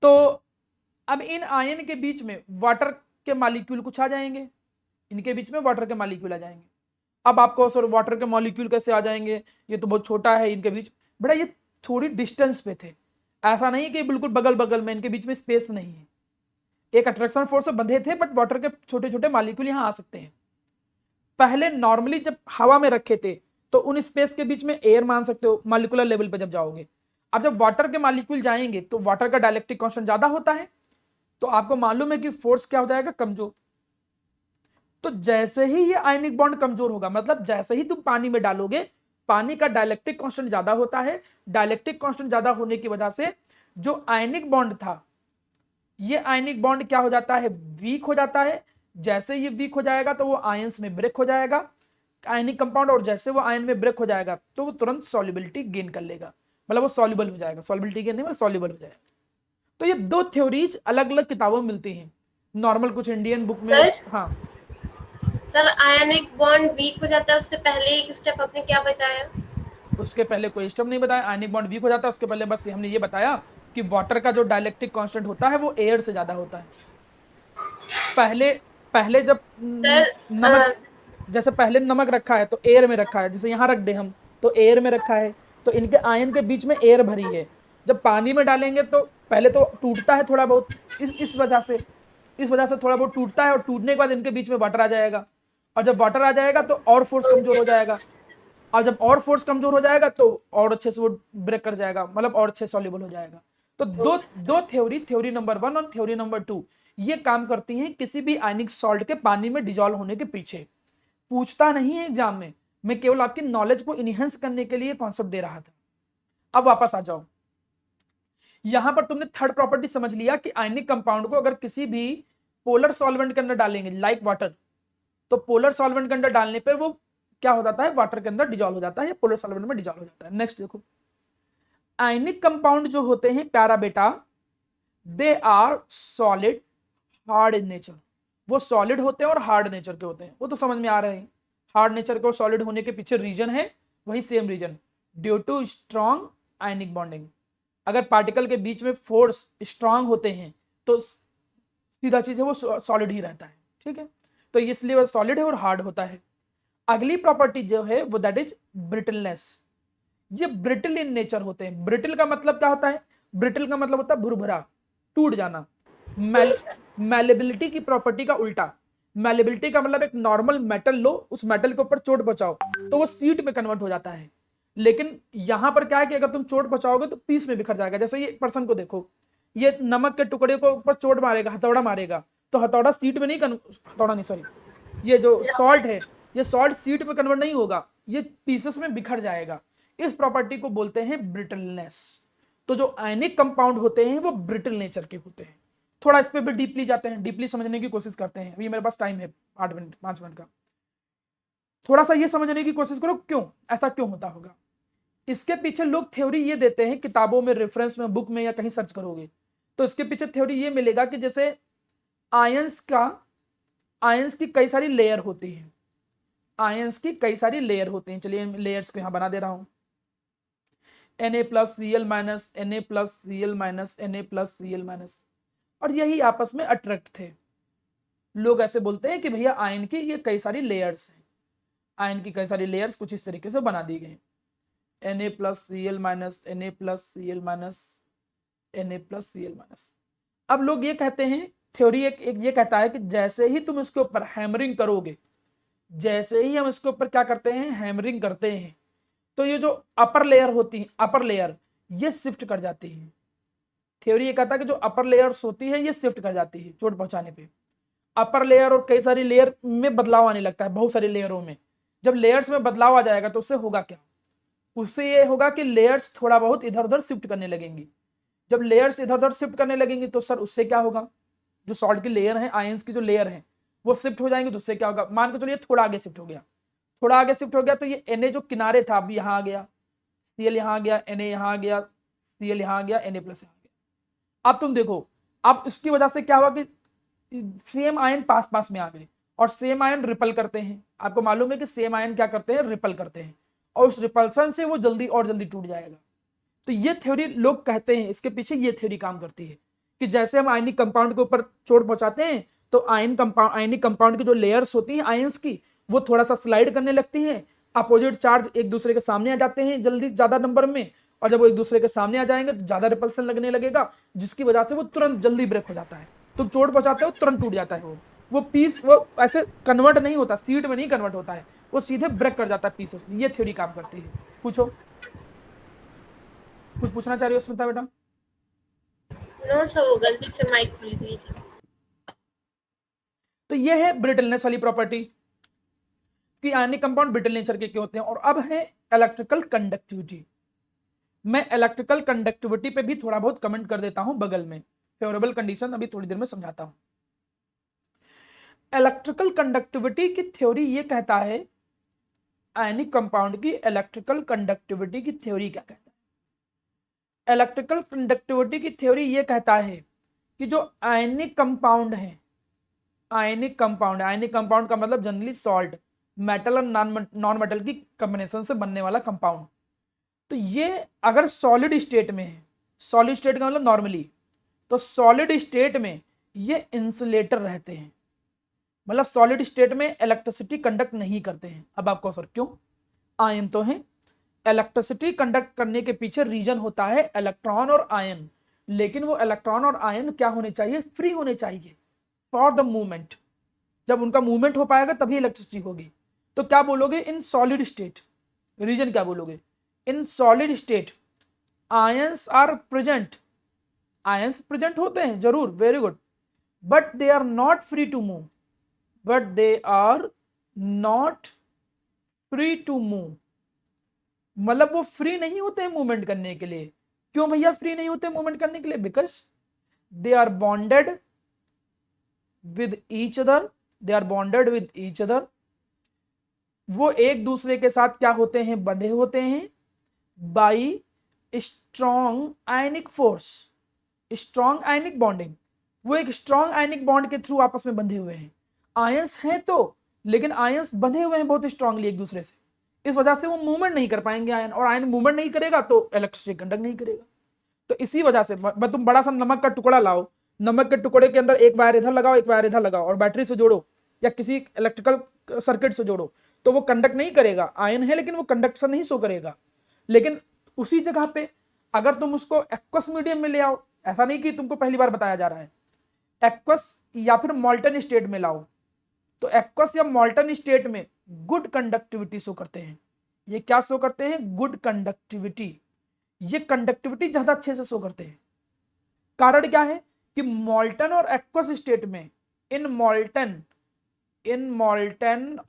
तो अब इन आयन के बीच में वाटर के मॉलिक्यूल कुछ आ जाएंगे, इनके बीच में वाटर के मॉलिक्यूल आ जाएंगे। अब आपको सर वाटर के मॉलिक्यूल कैसे आ जाएंगे, ये तो बहुत छोटा है इनके बीच। बड़ा ये थोड़ी डिस्टेंस पे थे, ऐसा नहीं कि बिल्कुल बगल बगल में, इनके बीच में स्पेस नहीं है। एक अट्रैक्शन फोर्स से बंधे थे, बट वाटर के छोटे छोटे मॉलिक्यूल यहां आ सकते हैं। पहले नॉर्मली जब हवा में रखे थे तो उन स्पेस के बीच में एयर मान सकते हो मॉलिक्यूलर लेवल पे जब जाओगे। अब जब वाटर के मॉलिक्यूल जाएंगे तो वाटर का डाइलेक्ट्रिक कांस्टेंट ज्यादा होता है, तो आपको मालूम है कि फोर्स क्या हो जाएगा, कमजोर। तो जैसे ही ये आयनिक बॉन्ड कमजोर होगा, मतलब जैसे ही तुम पानी में डालोगे, पानी का डाइलेक्ट्रिक कांस्टेंट ज्यादा होता है। डाइलेक्ट्रिक कांस्टेंट ज्यादा होने की वजह से जो आयनिक बॉन्ड था, ये आयनिक बॉन्ड क्या हो जाता है, वीक हो जाता है। जैसे ये वीक हो जाएगा तो वो आयंस में ब्रेक हो जाएगा आयनिक कंपाउंड, और जैसे वो आयन में ब्रेक हो जाएगा तो वो तुरंत सॉल्युबिलिटी गेन कर लेगा, मतलब वो सॉल्युबल हो जाएगा। सॉल्युबिलिटी गेन नहीं मतलब सॉल्युबल हो जाएगा। तो ये दो थ्योरीज अलग अलग किताबों में मिलती हैं, नॉर्मल कुछ इंडियन बुक में। सर? हाँ सर आयनिक बॉन्ड वीक हो जाता है, उससे पहले एक स्टेप आपने क्या बताया? उसके पहले कोई स्टेप नहीं बताया। आयनिक बॉन्ड वीक हो जाता है, उसके पहले बस हमने ये बताया कि वाटर का जो डाइलेक्ट्रिक कांस्टेंट होता है वो एयर से ज्यादा होता है। पहले जब सर नमक, जैसे पहले नमक रखा है तो एयर में रखा है, जैसे यहाँ रख दे हम तो एयर में रखा है, तो इनके आयन के बीच में एयर भरी है। जब पानी में डालेंगे तो पहले तो टूटता है थोड़ा बहुत, इस वजह से थोड़ा बहुत टूटता है, और टूटने के बाद इनके बीच में वाटर आ जाएगा, और जब वाटर आ जाएगा तो और फोर्स कमजोर हो जाएगा, और जब और फोर्स कमजोर हो जाएगा तो और अच्छे से वो ब्रेक कर जाएगा, मतलब और अच्छे सॉल्युबल हो जाएगा। तो दो थ्योरी नंबर 1 और थ्योरी नंबर 2 ये काम करती हैं किसी भी आयनिक सॉल्ट के पानी में डिजॉल्व होने के पीछे। पूछता नहीं है एग्जाम में, मैं केवल आपकी नॉलेज को इनहेंस करने के लिए कॉन्सेप्ट दे रहा था। अब वापस आ जाओ, यहां पर तुमने थर्ड प्रॉपर्टी समझ लिया कि आयनिक कंपाउंड को अगर किसी भी पोलर सॉल्वेंट के अंदर डालेंगे लाइक वाटर, तो पोलर सॉल्वेंट के अंदर डालने पर वो क्या हो जाता है, वाटर के अंदर डिजॉल्व हो जाता है या पोलर सॉल्वेंट में डिजॉल्व हो जाता है। नेक्स्ट देखो, आयनिक कंपाउंड जो होते हैं प्यारा बेटा, they are solid hard in nature. वो सॉलिड होते हैं और हार्ड नेचर के होते हैं, वो तो समझ में आ रहे हैं। हार्ड नेचर के और सॉलिड होने के पीछे रीजन है वही same reason, due to strong ionic bonding. अगर पार्टिकल के बीच में फोर्स स्ट्रांग होते हैं तो सीधा चीज है वो सॉलिड ही रहता है, ठीक है। तो इसलिए वो सॉलिड है और हार्ड होता है। अगली प्रॉपर्टी जो है वो दैट इज ब्रिटलनेस। ये ब्रिटल इन नेचर होते हैं। ब्रिटल का मतलब क्या होता है, ब्रिटल का मतलब होता है भुरभुरा, टूट जाना। मैलेबिलिटी की प्रॉपर्टी का उल्टा, मैलेबिलिटी का मतलब एक नॉर्मल मेटल लो, उस मेटल के ऊपर चोट पहुंचाओ तो वो सीट में कन्वर्ट हो जाता है। लेकिन यहां पर क्या है कि अगर तुम चोट पहुंचाओगे तो पीस में बिखर जाएगा। जैसे ये पर्सन को देखो, ये नमक के टुकड़े को ऊपर चोट मारेगा, हथौड़ा मारेगा, तो हथौड़ा सीट में नहीं हथौड़ा नहीं सॉरी, ये जो सॉल्ट है ये सॉल्ट सीट में कन्वर्ट नहीं होगा, ये पीसेस में बिखर जाएगा। इस प्रॉपर्टी को बोलते हैं ब्रिटलनेस। तो जो आयनिक कंपाउंड होते हैं वो ब्रिटल नेचर के होते हैं। थोड़ा इस पे भी डीपली जाते हैं, डीपली समझने की कोशिश करते हैं। अभी मेरे पास टाइम है 5 मिनट का, थोड़ा सा ये समझने की कोशिश करो क्यों ऐसा क्यों होता होगा। इसके पीछे लोग थ्योरी ये देते हैं, किताबों में, रेफरेंस में, बुक में या कहीं सर्च करोगे तो इसके पीछे थ्योरी ये मिलेगा कि जैसे आयंस का आयंस की कई सारी लेयर होती हैं, आयंस की कई सारी लेयर होती हैं। चलिए लेयर्स को यहां बना दे रहा हूं, Na+Cl-, Na+Cl-, Na+Cl-, और यही आपस में अट्रैक्ट थे। लोग ऐसे बोलते हैं कि भैया आयन की ये कई सारी लेयर्स हैं, आयन की कई सारी लेयर्स कुछ इस तरीके से बना दी गई, Na+Cl-, Na+Cl-, Na+Cl-। अब लोग ये कहते हैं, थ्योरी एक ये कहता है कि जैसे ही तुम इसके ऊपर हैमरिंग करोगे, जैसे ही हम इसके ऊपर क्या करते हैं, हैमरिंग करते हैं, तो ये जो अपर लेयर होती है, अपर लेयर ये शिफ्ट कर जाती है। थ्योरी ये कहता है कि जो अपर लेयर्स होती है ये शिफ्ट कर जाती है चोट पहुंचाने पे। अपर लेयर और कई सारी लेयर में बदलाव आने लगता है, बहुत सारी लेयरों में। जब लेयर्स में बदलाव आ जाएगा तो उससे होगा क्या, उससे ये होगा कि लेयर्स थोड़ा बहुत इधर उधर शिफ्ट करने लगेंगी। जब लेयर्स इधर उधर शिफ्ट करने लगेंगी तो सर उससे क्या होगा, जो सॉल्ट की लेयर है, आयंस की जो लेयर है वो शिफ्ट हो जाएंगे, तो उससे क्या होगा, मान के चलिए थोड़ा आगे शिफ्ट हो गया, थोड़ा आगे शिफ्ट हो गया तो ये Na जो किनारे था अब यहाँ आ गया, Cl यहाँ आ गया, Na यहाँ आ गया, Cl यहाँ आ गया, Na+ यहाँ आ गया। अब तुम देखो, अब इसकी वजह से क्या हुआ कि सेम आयन पास पास में आ गए, और सेम आयन रिपल करते हैं। आपको मालूम है कि सेम आयन क्या करते हैं, रिपल करते हैं, और उस रिपल्सन से वो जल्दी और जल्दी टूट जाएगा। तो ये थ्योरी लोग कहते हैं, इसके पीछे ये थ्योरी काम करती है कि जैसे हम आयनिक कंपाउंड के ऊपर चोट पहुंचाते हैं तो आयनिक कंपाउंड की जो लेयर्स होती हैं आयंस की, वो थोड़ा सा स्लाइड करने लगती हैं, अपोजिट चार्ज एक दूसरे के सामने आ जाते हैं जल्दी ज्यादा नंबर में, और जब वो एक दूसरे के सामने आ जाएंगे तो ज्यादा रिपल्सन लगने लगेगा, जिसकी वजह से वो तुरंत जल्दी ब्रेक हो जाता है। तुम चोट पहुंचाते हो तुरंत टूट जाता है वो पीस, वो ऐसे कन्वर्ट नहीं होता, सीट में नहीं कन्वर्ट होता है, वो सीधे ब्रेक कर जाता है पीसेस में। ये थ्योरी काम करती है। पूछो, कुछ पूछना चाह रही हो स्मिता बेटा? नो सर, वो गलती से माइक खुल गई थी। तो ये है ब्रिटलनेस वाली प्रॉपर्टी कि आयनिक कंपाउंड ब्रिटल नेचर के क्यों होते हैं। और अब है इलेक्ट्रिकल कंडक्टिविटी। मैं इलेक्ट्रिकल कंडक्टिविटी पे भी थोड़ा बहुत कमेंट कर देता हूं बगल में, फेवरेबल कंडीशन अभी थोड़ी देर में समझाता हूं। इलेक्ट्रिकल कंडक्टिविटी की थ्योरी ये कहता है, आयनिक कंपाउंड की इलेक्ट्रिकल कंडक्टिविटी की थ्योरी क्या कहता है? इलेक्ट्रिकल कंडक्टिविटी की थ्योरी ये कहता है कि जो आयनिक कंपाउंड है, आयनिक कंपाउंड का मतलब जनरली सॉल्ट, मेटल और नॉन मेटल की कॉम्बिनेशन से बनने वाला कंपाउंड, तो ये अगर सॉलिड स्टेट में है, सॉलिड स्टेट का मतलब नॉर्मली, तो सॉलिड स्टेट में ये इंसुलेटर रहते हैं, मतलब सॉलिड स्टेट में इलेक्ट्रिसिटी कंडक्ट नहीं करते हैं। अब आपको सर क्यों, आयन तो है, इलेक्ट्रिसिटी कंडक्ट करने के पीछे रीजन होता है इलेक्ट्रॉन और आयन, लेकिन वो इलेक्ट्रॉन और आयन क्या होने चाहिए, फ्री होने चाहिए फॉर द मूवमेंट। जब उनका मूवमेंट हो पाएगा तभी इलेक्ट्रिसिटी होगी। तो क्या बोलोगे, इन सॉलिड स्टेट, रीजन क्या बोलोगे, in solid state ions are present, ions present होते हैं जरूर, very good, but they are not free to move, but they are not free to move, मतलब वो फ्री नहीं होते हैं मूवमेंट करने के लिए। क्यों भैया फ्री नहीं होते मूवमेंट करने के लिए? Because they are bonded with each other, they are bonded with each other, वो एक दूसरे के साथ क्या होते हैं, बंधे होते हैं by strong ionic force, strong ionic bonding, वो एक स्ट्रॉन्ग आयनिक बॉन्ड के थ्रू आपस में बंधे हुए हैं। आयंस हैं तो, लेकिन आयंस बंधे हुए हैं बहुत स्ट्रांगली एक दूसरे से, इस वजह से वो मूवमेंट नहीं कर पाएंगे आयन, और आयन मूवमेंट नहीं करेगा तो इलेक्ट्रिसिटी कंडक्ट नहीं करेगा। तो इसी वजह से तुम बड़ा सा नमक का टुकड़ा लाओ, नमक के टुकड़े के अंदर एक वायर इधर लगाओ, एक वायर इधर लगाओ, और बैटरी से जोड़ो या किसी इलेक्ट्रिकल सर्किट से जोड़ो, तो वो कंडक्ट नहीं करेगा, आयन है लेकिन वो कंडक्शन नहीं शो करेगा। लेकिन उसी जगह पे अगर तुम उसको एक्वस मीडियम में ले आओ, ऐसा नहीं कि तुमको पहली बार बताया जा रहा है, एक्वस या फिर मॉल्टन स्टेट में लाओ, तो एक्वस या मॉल्टन स्टेट में गुड कंडक्टिविटी शो करते हैं। ये क्या शो करते हैं, गुड कंडक्टिविटी, ये कंडक्टिविटी ज्यादा अच्छे से शो करते हैं। कारण क्या है कि मॉल्टन और एक्वस स्टेट में, इन मॉल्टन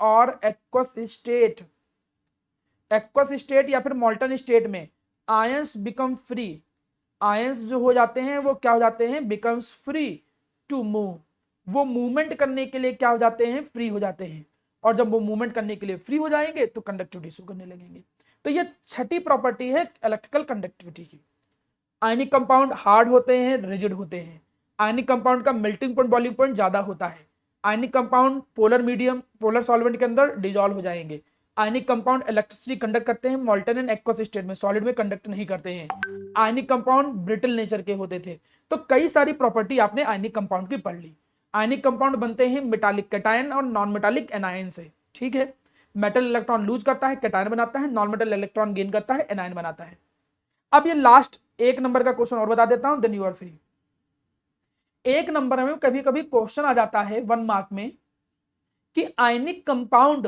और एक्वस स्टेट या फिर मॉल्टन स्टेट में आयंस बिकम फ्री, आयंस जो हो जाते हैं वो क्या हो जाते हैं, बिकम्स फ्री टू मूव, वो मूवमेंट करने के लिए क्या हो जाते हैं, फ्री हो जाते हैं, और जब वो मूवमेंट करने के लिए फ्री हो जाएंगे तो कंडक्टिविटी शो करने लगेंगे। तो ये छठी प्रॉपर्टी है इलेक्ट्रिकल कंडक्टिविटी की। आयनिक कंपाउंड हार्ड होते हैं, रिजिड होते हैं, आयनिक कंपाउंड का मेल्टिंग पॉइंट बॉइलिंग पॉइंट ज्यादा होता है, ionic compound polar medium, polar solvent के अंदर डिजॉल्व हो जाएंगे। आयनिक कंपाउंड इलेक्ट्रिसिटी कंडक्ट करते हैं मॉल्टन एंड एक्वस स्टेट में, सॉलिड में कंडक्ट नहीं करते हैं। आयनिक कंपाउंड ब्रिटल नेचर के होते थे। तो कई सारी प्रॉपर्टी आपने आयनिक कंपाउंड की पढ़ ली। आयनिक कंपाउंड बनते हैं मेटालिक कैटायन और नॉन मेटालिक एनायन से, ठीक है। मेटल इलेक्ट्रॉन लूज करता है, कैटायन बनाता है, नॉन मेटल इलेक्ट्रॉन गेन करता है, एनायन बनाता है। अब ये लास्ट 1 नंबर का क्वेश्चन और बता देता हूं, then you are free. 1 number में कभी कभी क्वेश्चन आ जाता है 1 मार्क में कि आयनिक कंपाउंड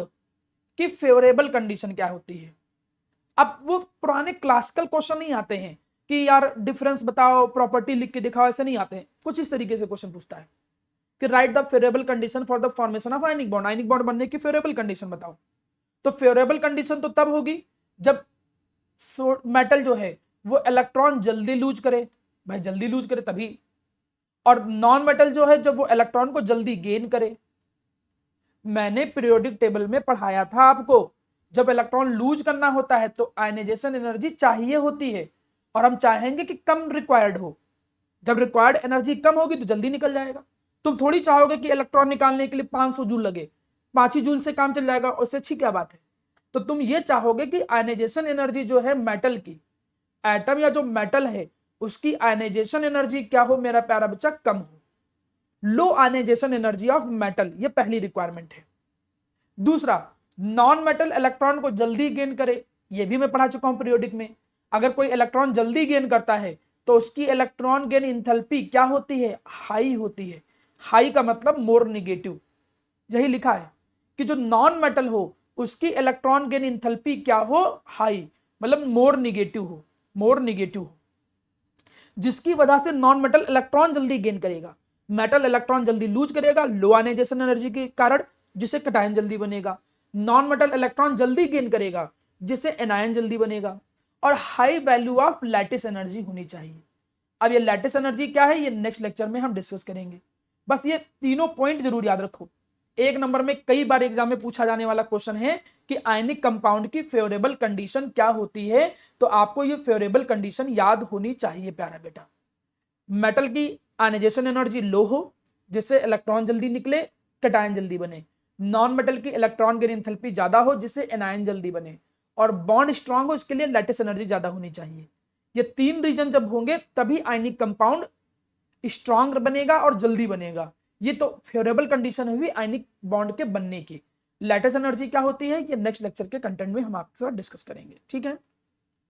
की फेवरेबल कंडीशन क्या होती है। अब वो पुराने क्लासिकल क्वेश्चन नहीं आते हैं कि यार डिफरेंस बताओ, प्रॉपर्टी लिख के दिखाओ, ऐसे नहीं आते हैं। कुछ इस तरीके से क्वेश्चन पूछता है कि right the favourable condition for the formation of ionic bond, ionic bond बनने की फेवरेबल कंडीशन बताओ। तो फेवरेबल कंडीशन तो तब होगी जब मेटल जो है वो इलेक्ट्रॉन जल्दी लूज करे, भाई जल्दी लूज करे तभी, और नॉन मेटल जो है जब वो इलेक्ट्रॉन को जल्दी गेन करे। मैंने पीरियोडिक टेबल में पढ़ाया था आपको, जब इलेक्ट्रॉन लूज करना होता है तो आयनाइजेशन एनर्जी चाहिए होती है, और हम चाहेंगे कि कम रिक्वायर्ड हो। जब रिक्वायर्ड एनर्जी कम होगी तो जल्दी निकल जाएगा। तुम थोड़ी चाहोगे कि इलेक्ट्रॉन निकालने के लिए 500 जूल लगे, 5 ही जूल से काम चल जाएगा, उससे अच्छी क्या बात है। तो तुम ये चाहोगे कि आयनाइजेशन एनर्जी जो है मेटल की, एटम या जो मेटल है उसकी आयनाइजेशन एनर्जी क्या हो मेरा प्यारा बच्चा, कम हो। लो आयनाइजेशन एनर्जी ऑफ मेटल, ये पहली रिक्वायरमेंट है। दूसरा, नॉन मेटल इलेक्ट्रॉन को जल्दी गेन करे, ये भी मैं पढ़ा चुका हूं पीरियोडिक में। अगर कोई इलेक्ट्रॉन जल्दी गेन करता है तो उसकी इलेक्ट्रॉन गेन इंथैल्पी क्या होती है, हाई होती है। हाई का मतलब मोर निगेटिव, यही लिखा है कि जो नॉन मेटल हो उसकी इलेक्ट्रॉन गेन इंथैल्पी क्या हो, हाई, मतलब मोर निगेटिव हो, मोर निगेटिव हो, जिसकी वजह से नॉन मेटल इलेक्ट्रॉन जल्दी गेन करेगा, मेटल इलेक्ट्रॉन जल्दी लूज करेगा लो आयनाइजेशन एनर्जी के कारण, जिससे कैटायन जल्दी बनेगा। नॉन मेटल इलेक्ट्रॉन जल्दी गेन करेगा जिससे एनायन जल्दी बनेगा। और high value of lattice energy होनी चाहिए। अब ये लैटिस एनर्जी क्या है ये नेक्स्ट लेक्चर में हम डिस्कस करेंगे। बस ये तीनों पॉइंट जरूर याद रखो। 1 नंबर में कई बार एग्जाम में पूछा जाने वाला क्वेश्चन है कि आयनिक कंपाउंड की फेवरेबल कंडीशन क्या होती है, तो आपको ये फेवरेबल कंडीशन याद होनी चाहिए प्यारा बेटा। मेटल की आयनाइजेशन एनर्जी लो हो जिससे इलेक्ट्रॉन जल्दी निकले, कैटायन जल्दी बने। नॉन मेटल की इलेक्ट्रॉन गेन एंथैल्पी ज्यादा हो जिससे एनायन जल्दी बने, और बॉन्ड स्ट्रांग हो इसके लिए लैटिस एनर्जी ज्यादा होनी चाहिए। ये 3 रीजन जब होंगे तभी आयनिक कंपाउंड स्ट्रांग बनेगा और जल्दी बनेगा। ये तो फेवरेबल कंडीशन हुई आयनिक बॉन्ड के बनने की। लैटिस एनर्जी क्या होती है ये नेक्स्ट लेक्चर के कंटेंट में हम आपके साथ डिस्कस करेंगे, ठीक है।